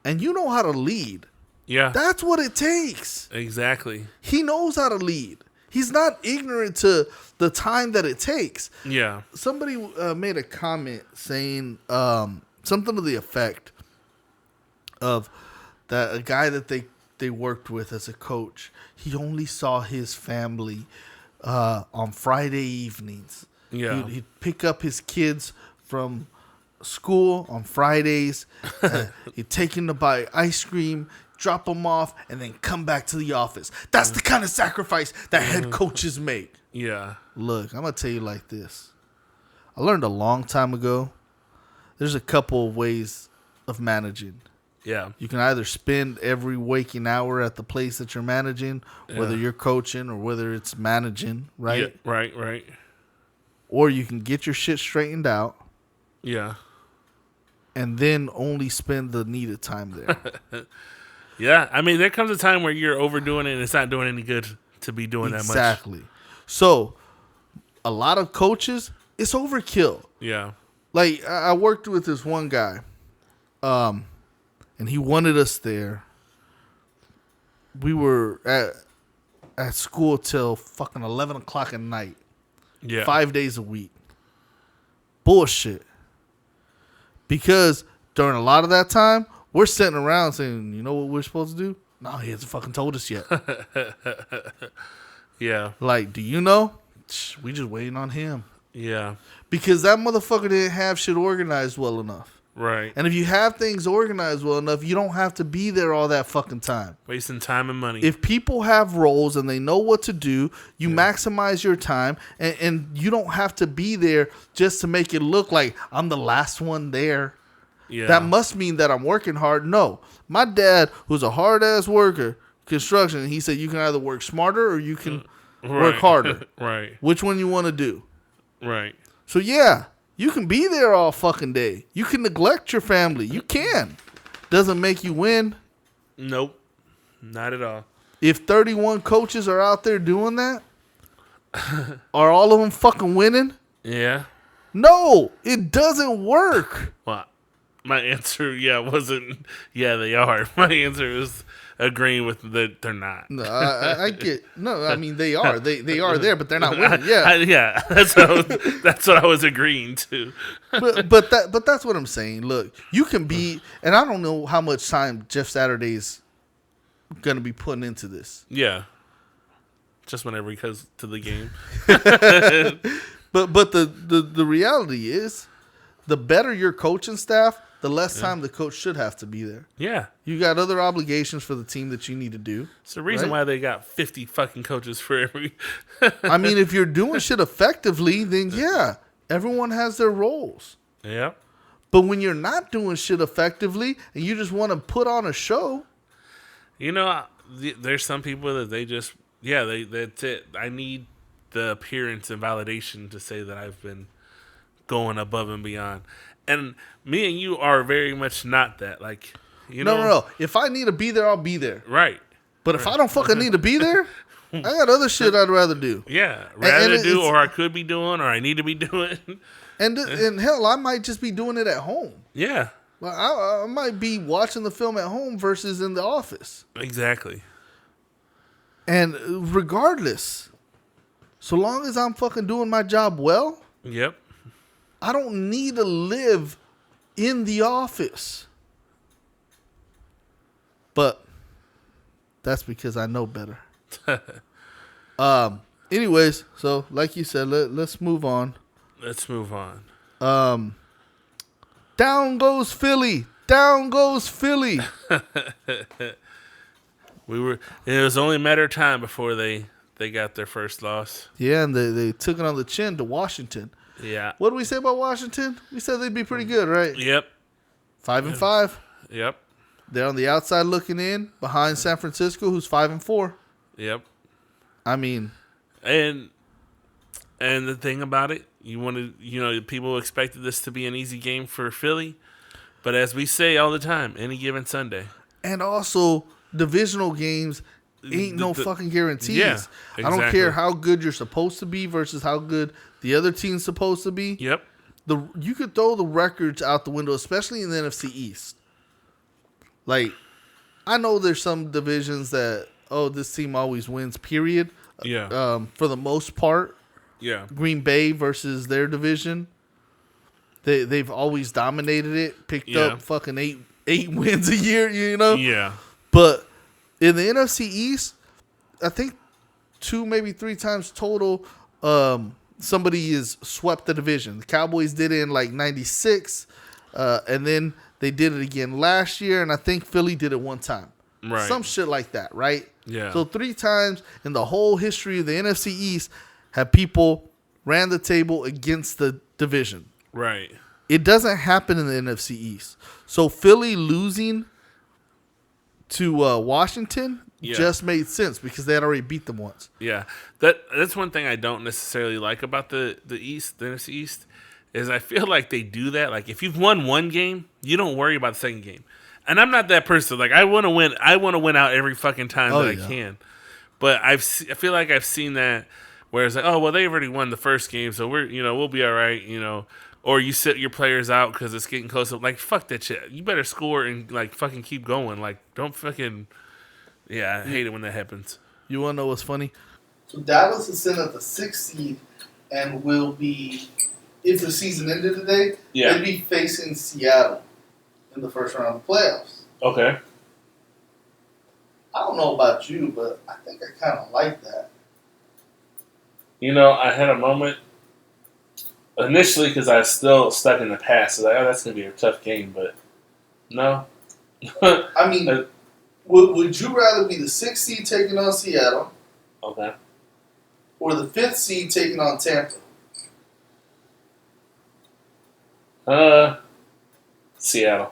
and you know how to lead, that's what it takes. Exactly. He knows how to lead. He's not ignorant to the time that it takes. Yeah. Somebody made a comment saying something to the effect of that a guy that they worked with as a coach, he only saw his family on Friday evenings. Yeah. He'd pick up his kids from school on Fridays. He'd take them to buy ice cream, drop them off, and then come back to the office. That's the kind of sacrifice that head coaches make. Yeah. Look, I'm going to tell you like this. I learned a long time ago, there's a couple of ways of managing. Yeah. You can either spend every waking hour at the place that you're managing, whether you're coaching or whether it's managing, right? Yeah, right. Or you can get your shit straightened out. Yeah. And then only spend the needed time there. Yeah. I mean, there comes a time where you're overdoing it and it's not doing any good to be doing that much. Exactly. So, a lot of coaches, it's overkill. Yeah. Like, I worked with this one guy. And he wanted us there. We were at school till fucking 11 o'clock at night. Yeah. 5 days a week. Bullshit. Because during a lot of that time, we're sitting around saying, you know what we're supposed to do? No, he hasn't fucking told us yet. Yeah. Like, do you know? We just waiting on him. Yeah. Because that motherfucker didn't have shit organized well enough. Right. And if you have things organized well enough, you don't have to be there all that fucking time. Wasting time and money. If people have roles and they know what to do, you maximize your time, and you don't have to be there just to make it look like I'm the last one there. Yeah. That must mean that I'm working hard. No. My dad, who's a hard-ass worker, construction, he said you can either work smarter or you can work harder. Right. Which one you want to do? Right. So, yeah. You can be there all fucking day. You can neglect your family. You can. Doesn't make you win. Nope. Not at all. If 31 coaches are out there doing that, are all of them fucking winning? Yeah. No, it doesn't work. Well, my answer, wasn't. Yeah, they are. My answer is agreeing with that they're not. No, I get. No, I mean they are. They are there, but they're not winning. Yeah, yeah. That's what I was agreeing to. but that's what I'm saying. Look, you can be, and I don't know how much time Jeff Saturday's gonna be putting into this. Yeah. Just whenever he goes to the game. But the reality is, the better your coaching staff, the less time the coach should have to be there. Yeah. You got other obligations for the team that you need to do. It's the reason why they got 50 fucking coaches for every. I mean, if you're doing shit effectively, then yeah, everyone has their roles. Yeah. But when you're not doing shit effectively and you just want to put on a show. You know, there's some people that they just, that's it. I need the appearance and validation to say that I've been going above and beyond. And me and you are very much not that. Like, No. If I need to be there, I'll be there. Right. But if I don't fucking need to be there, I got other shit I'd rather do. Yeah. Rather do, or I could be doing, or I need to be doing. And hell, I might just be doing it at home. Yeah. Well, I might be watching the film at home versus in the office. Exactly. And regardless, so long as I'm fucking doing my job well, yep, I don't need to live in the office. But that's because I know better. Anyways, so like you said, let's move on. Let's move on. Down goes Philly. Down goes Philly. It was only a matter of time before they got their first loss. Yeah, and they took it on the chin to Washington. Yeah. What did we say about Washington? We said they'd be pretty good, right? Yep. 5-5. Yep. They're on the outside looking in behind San Francisco, who's 5-4. Yep. I mean, and the thing about it, people expected this to be an easy game for Philly, but as we say all the time, any given Sunday. And also, divisional games ain't no fucking guarantees. Yeah, exactly. I don't care how good you're supposed to be versus how good the other team's supposed to be. Yep. You could throw the records out the window, especially in the NFC East. Like, I know there's some divisions that, this team always wins, period. Yeah. For the most part. Yeah. Green Bay versus their division. They've always dominated it, picked up fucking eight wins a year, Yeah. But in the NFC East, I think 2, maybe 3 times total, somebody is swept the division. The Cowboys did it in like 96, and then they did it again last year, and I think Philly did it one time. Right. Some shit like that, right? Yeah. So 3 times in the whole history of the NFC East have people ran the table against the division. Right. It doesn't happen in the NFC East. So Philly losing to Washington just made sense because they had already beat them once. Yeah. That's one thing I don't necessarily like about the East, the NFC East, is I feel like they do that. Like, if you've won one game, you don't worry about the second game. And I'm not that person. Like, I want to win. I want to win out every fucking time that I can. But I feel like I've seen that where it's like, oh, well, they already won the first game, so we'll be all right, Or you sit your players out because it's getting closer. Like, fuck that shit. You better score and, like, fucking keep going. Like, don't fucking... Yeah, I hate it when that happens. You want to know what's funny? So Dallas is in at the 6th seed and will be, if the season ended today, they'd be facing Seattle in the first round of the playoffs. Okay. I don't know about you, but I think I kind of like that. I had a moment initially because I was still stuck in the past. So like, that's going to be a tough game, but no. I mean, would you rather be the 6th seed taking on Seattle? Okay. Or the 5th seed taking on Tampa? Seattle.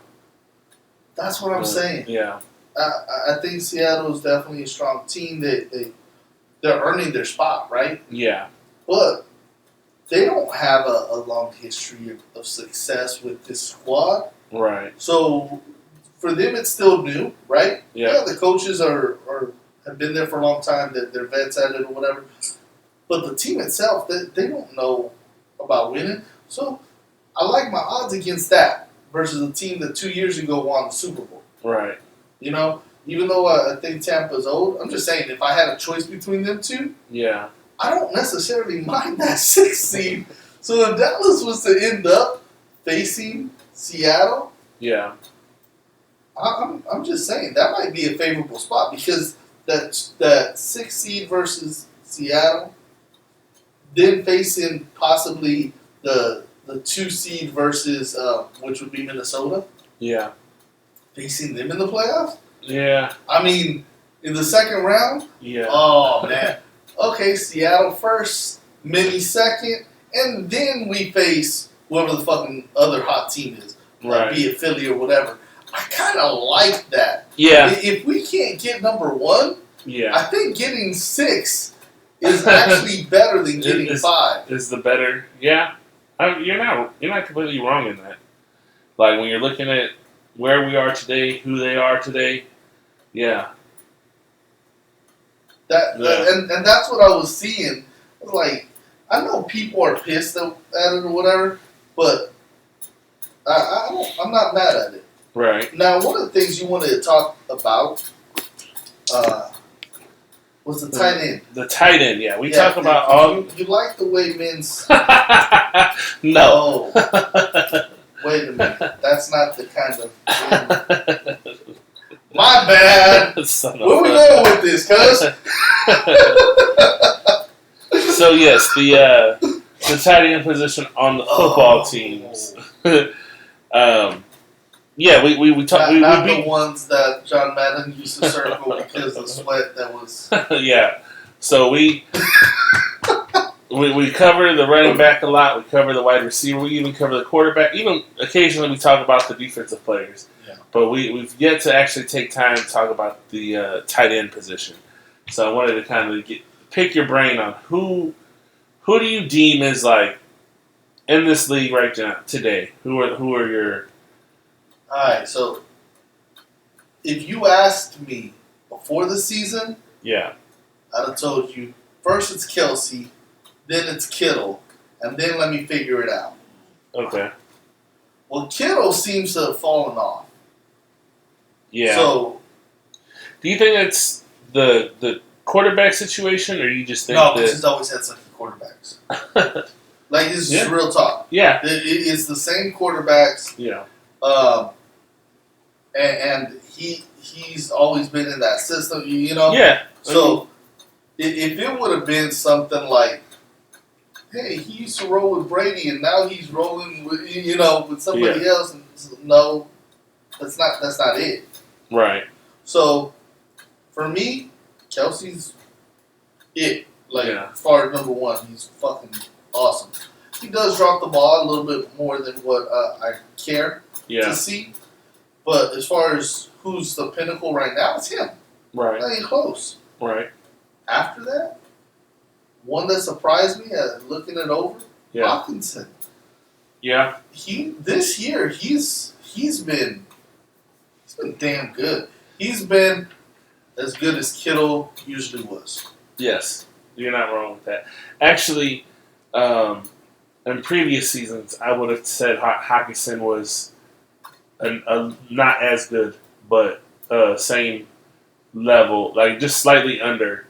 That's what I'm saying. Yeah. I think Seattle is definitely a strong team. They're earning their spot, right? Yeah. But they don't have a long history of success with this squad. Right. So for them, it's still new, right? Yeah. The coaches are have been there for a long time, that they're vets at it or whatever. But the team itself, they don't know about winning. So I like my odds against that versus a team that 2 years ago won the Super Bowl. Right. You know, even though I think Tampa's old, I'm just saying if I had a choice between them two, Yeah. I don't necessarily mind that 6th seed. So if Dallas was to end up facing Seattle, Yeah. I'm just saying that might be a favorable spot because that 6th seed versus Seattle, then facing possibly the 2 seed versus which would be Minnesota, Yeah. facing them in the playoffs. Yeah. I mean, in the second round. Yeah. Oh man. Okay, Seattle first, Mini second, and then we face whoever the fucking other hot team is, Right. be it Philly or whatever. I kind of like that. Yeah. If we can't get number 1, Yeah. I think getting 6 is actually better than getting 5. Is the better? Yeah. You're not completely wrong in that. Like when you're looking at where we are today, who they are today. Yeah. And that's what I was seeing. I was like, I know people are pissed at it or whatever, but I'm not mad at it. Right. Now, one of the things you wanted to talk about was the tight end. The tight end, yeah. We talk about all. You like the way men's. No. Oh, wait a minute. That's not the kind of. My bad. Where we going with this, cuz? So yes, the tight end position on the football teams. Yeah, we talk. Not the ones that John Madden used to circle because of sweat that was. Yeah, so we cover the running back a lot. We cover the wide receiver. We even cover the quarterback. Even occasionally we talk about the defensive players. Yeah. But we've yet to actually take time to talk about the tight end position. So I wanted to kind of pick your brain on who do you deem is like in this league right now today? Who are your? All right, so if you asked me before the season, Yeah. I'd have told you first it's Kelsey, then it's Kittle, and then let me figure it out. Okay. Well, Kittle seems to have fallen off. Yeah. So do you think it's the quarterback situation, or you just think no, because that he's always had sucky quarterbacks. Like this is real talk. Yeah. It's the same quarterbacks. Yeah. And he's always been in that system, you know? Yeah. So, if it would have been something like, hey, he used to roll with Brady and now he's rolling with, with somebody else, and no, that's not it. Right. So, for me, Kelsey's it. Like, as far as number 1, he's fucking awesome. He does drop the ball a little bit more than what I care to see. But as far as who's the pinnacle right now, it's him. Right. Not even close. Right. After that, one that surprised me looking it over, Hawkinson. Yeah. This year he's been damn good. He's been as good as Kittle usually was. Yes. You're not wrong with that. Actually, in previous seasons, I would have said Hawkinson was not as good, but same level, like just slightly under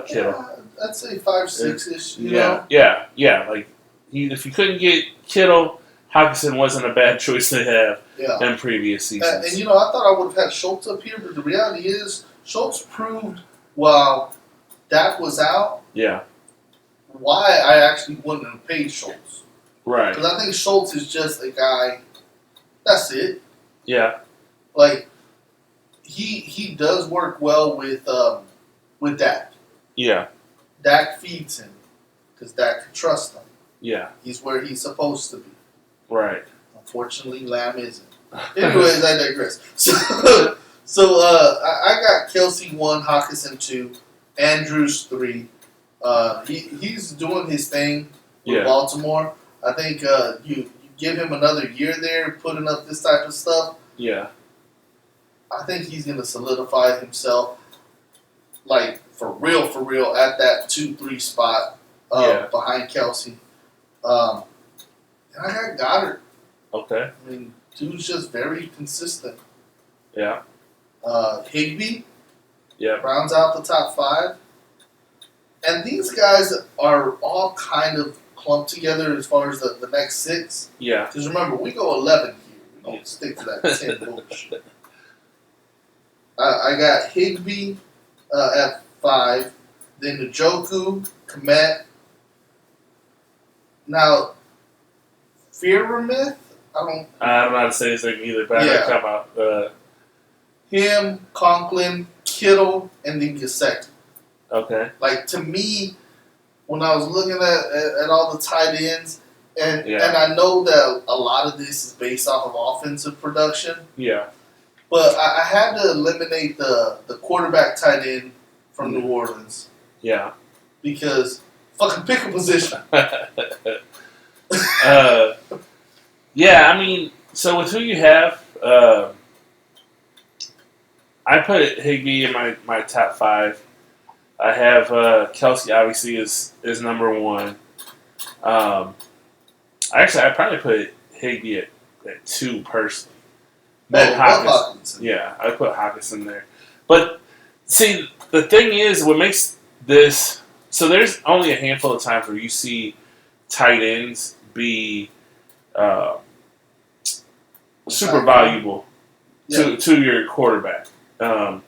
Kittle. Yeah, I'd say 5'6" ish. You know? Yeah. Like if you couldn't get Kittle, Hawkinson wasn't a bad choice to have in previous seasons. And I thought I would have had Schultz up here, but the reality is Schultz proved while Dak was out. Yeah. Why I actually wouldn't have paid Schultz. Right. Because I think Schultz is just a guy. That's it. Yeah. Like he does work well with Dak. Yeah. Dak feeds him because Dak can trust him. Yeah. He's where he's supposed to be. Right. Unfortunately, Lamb isn't. Anyways, I digress. So I got Kelsey 1, Hawkinson 2, Andrews 3. He's doing his thing with Baltimore. I think you give him another year there, putting up this type of stuff. Yeah. I think he's going to solidify himself. like for real, at that 2-3 spot behind Kelsey. And I got Goddard. Okay. I mean, dude's just very consistent. Yeah. Higbee. Yeah. Rounds out the top 5. And these guys are all kind of clumped together as far as the next 6. Yeah. Because remember, we go 11 here. We don't stick to that 10 bullshit. I got Higbee at 5. Then Njoku, Komet. Now, Fearmouth, I don't know how to say his name either, but I know come out. Him, Conklin, Kittle, and then Gesicki. Okay. Like, to me, when I was looking at all the tight ends, and I know that a lot of this is based off of offensive production. Yeah. But I had to eliminate the quarterback tight end from New Orleans. Yeah. Because fucking pick a position. Yeah, I mean, so with who you have, I put Higbee in my top 5. I have Kelsey obviously is number 1. Actually, I probably put Higbee at 2 personally. Then Hawkinson. Yeah, I put Hawkinson there. But see, the thing is, what makes this so there's only a handful of times where you see tight ends be super valuable to your quarterback. You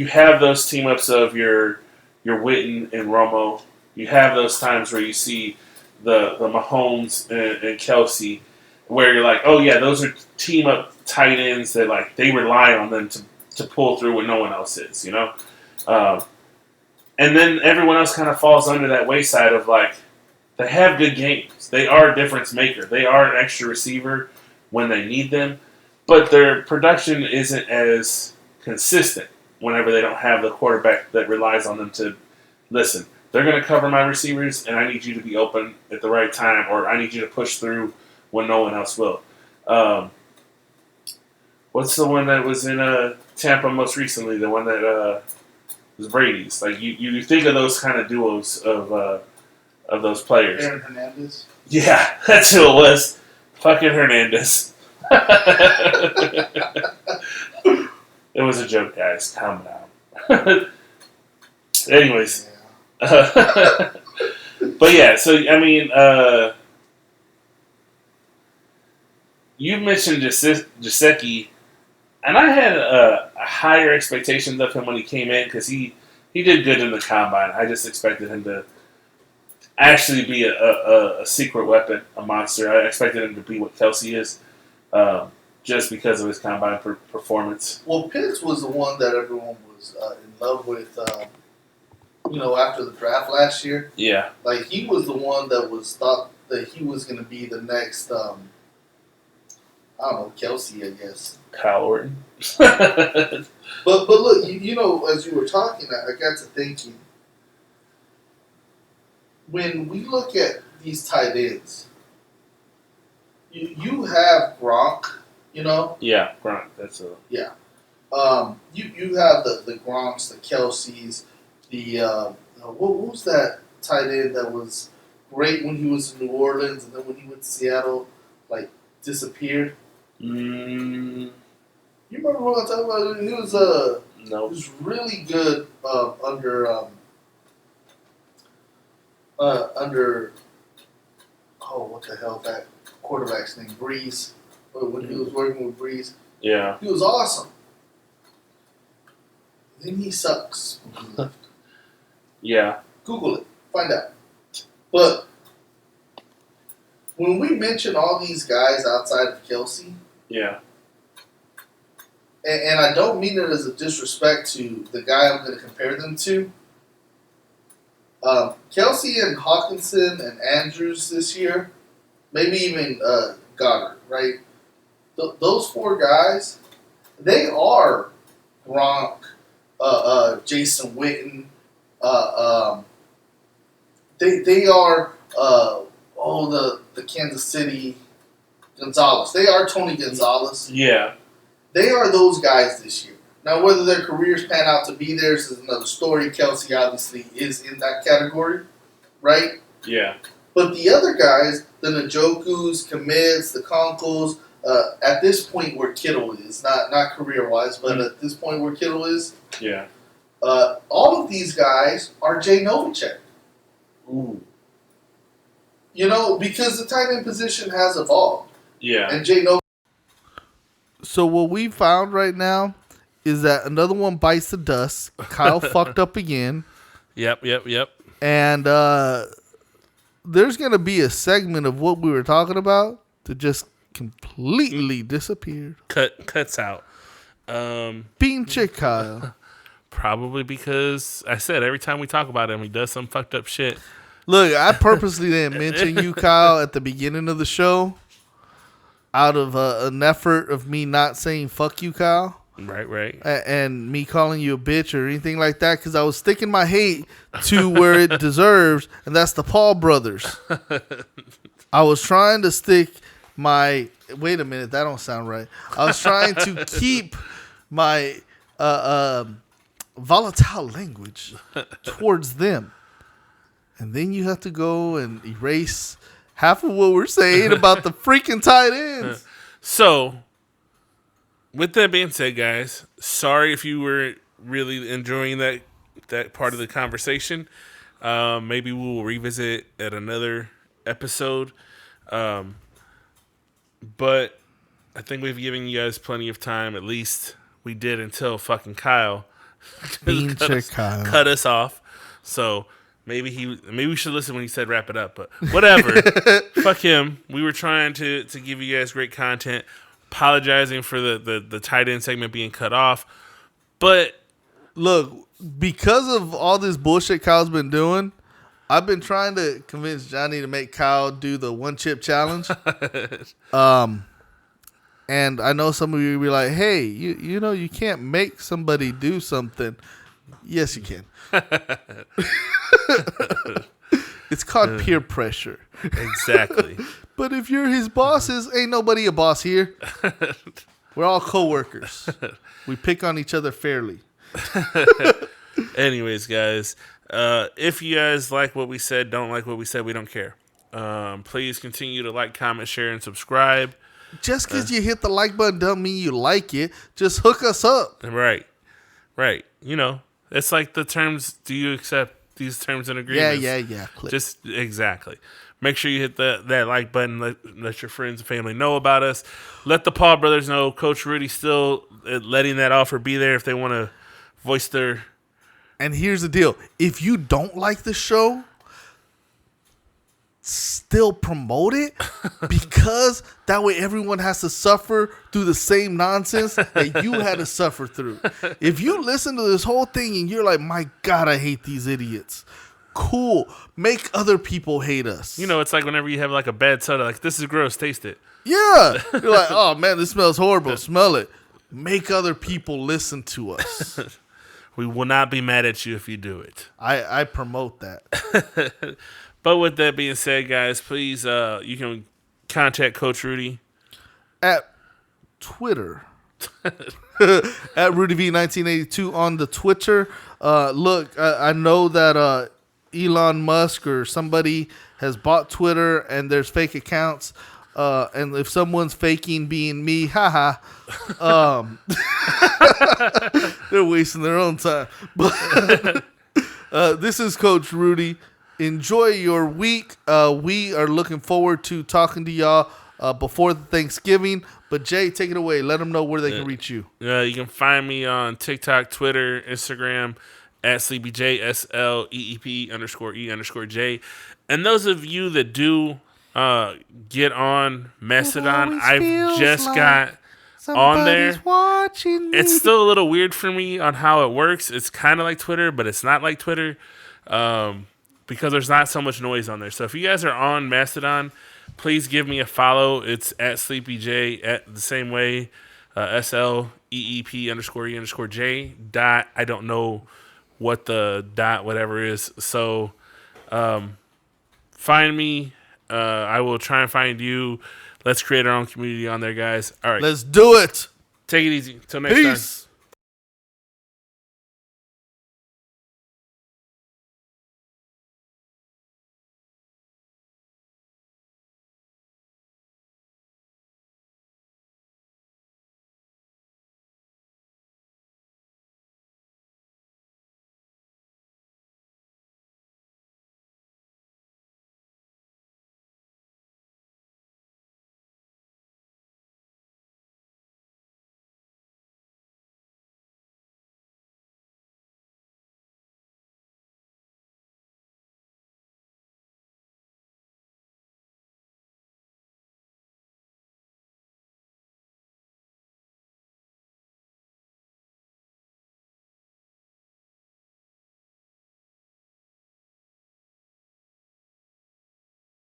have those team ups of your Witten and Romo. You have those times where you see the Mahomes and Kelsey, where you're like, oh yeah, those are team up tight ends that like they rely on them to pull through when no one else is, and then everyone else kind of falls under that wayside of like they have good games, they are a difference maker, they are an extra receiver when they need them, but their production isn't as consistent whenever they don't have the quarterback that relies on them to listen. They're going to cover my receivers, and I need you to be open at the right time, or I need you to push through when no one else will. What's the one that was in Tampa most recently? The one that was Brady's. Like you think of those kind of duos of those players. Aaron Hernandez. Yeah, that's who it was. Fucking Hernandez. It was a joke, guys. Calm down. Anyways. Yeah. But yeah, so I mean, you mentioned Gesicki, and I had a higher expectations of him when he came in because he did good in the combine. I just expected him to actually be a secret weapon, a monster. I expected him to be what Kelsey is, just because of his combine performance. Well, Pitts was the one that everyone was in love with, after the draft last year. Yeah. Like, he was the one that was thought that he was going to be the next, Kelsey, I guess. Kyle Orton. But look, as you were talking, I got to thinking, when we look at these tight ends, you have Gronk, Yeah, Gronk. That's a... Yeah. You have the Gronks, the Kelseys, what was that tight end that was great when he was in New Orleans and then when he went to Seattle, like, disappeared? You remember what I'm talking about? He was no. He was really good under what the hell that quarterback's name, Breeze. When he was working with Breeze, Yeah. he was awesome. Then he sucks. Yeah. Google it, find out. But when we mention all these guys outside of Kelsey, Yeah. and I don't mean it as a disrespect to the guy I'm going to compare them to. Kelsey and Hawkinson and Andrews this year, maybe even Goddard, right? Those 4 guys, they are Gronk, Jason Witten. They are the Kansas City Gonzalez. They are Tony Gonzalez. Yeah. They are those guys this year. Now, whether their careers pan out to be theirs is another story. Kelsey obviously is in that category, right? Yeah. But the other guys, the Njokus, Commits, the Conkles, at this point where Kittle is, not career-wise, but at this point where Kittle is, Yeah. all of these guys are Jay Novacek. Ooh. You know, because the tight end position has evolved. Yeah. And Jay Novacek. So what we found right now is that another one bites the dust. Kyle fucked up again. Yep. And there's going to be a segment of what we were talking about that just completely disappeared. Cuts out. Bean Chick Kyle. Probably because I said every time we talk about him, he does some fucked up shit. Look, I purposely didn't mention you, Kyle, at the beginning of the show out of an effort of me not saying fuck you, Kyle. Right. And me calling you a bitch or anything like that, because I was sticking my hate to where it deserves, and that's the Paul brothers. I was trying to stick my... Wait a minute, that don't sound right. I was trying to keep my volatile language towards them. And then you have to go and erase half of what we're saying about the freaking tight ends. So, with that being said, guys, sorry if you were really enjoying that part of the conversation. Maybe we will revisit at another episode. But I think we've given you guys plenty of time. At least we did until fucking Kyle cut us off. So maybe we should listen when he said wrap it up. But whatever. Fuck him. We were trying to give you guys great content. Apologizing for the tight end segment being cut off. But look, because of all this bullshit Kyle's been doing, I've been trying to convince Johnny to make Kyle do the one chip challenge. And I know some of you will be like, hey, you know you can't make somebody do something. Yes, you can. It's called peer pressure. Exactly. But if you're his bosses, ain't nobody a boss here. We're all coworkers. We pick on each other fairly. Anyways, guys, if you guys like what we said, don't like what we said, we don't care. Please continue to like, comment, share, and subscribe. Just because you hit the like button doesn't mean you like it. Just hook us up. Right. You know, it's like the terms. Do you accept these terms and agreements? Yeah. Click. Just exactly. Make sure you hit that like button. Let your friends and family know about us. Let the Paul brothers know Coach Rudy still letting that offer be there if they want to voice their... And here's the deal. If you don't like the show, still promote it, because that way everyone has to suffer through the same nonsense that you had to suffer through. If you listen to this whole thing and you're like, my God, I hate these idiots. Cool. Make other people hate us. You know, it's like whenever you have like a bad soda, like, this is gross, taste it. Yeah. You're like, oh man, this smells horrible. Smell it. Make other people listen to us. We will not be mad at you if you do it. I promote that. But with that being said, guys, please, you can contact Coach Rudy at Twitter. At RudyV1982 on the Twitter. Look, I know that Elon Musk or somebody has bought Twitter and there's fake accounts. And if someone's faking being me, haha, they're wasting their own time. But this is Coach Rudy. Enjoy your week. We are looking forward to talking to y'all before Thanksgiving. But Jay, take it away. Let them know where they can reach you. You can find me on TikTok, Twitter, Instagram at SleepyJ, SLEEP_E_J. And those of you that do get on Mastadon, I've just got on there. It's still a little weird for me on how it works. It's kind of like Twitter, but it's not like Twitter. Because there's not so much noise on there. So if you guys are on Mastodon, please give me a follow. It's at SleepyJ at the same way, SLEEP_E_J dot. I don't know what the dot whatever is. So find me. I will try and find you. Let's create our own community on there, guys. All right. Let's do it. Take it easy. Till next Peace. time.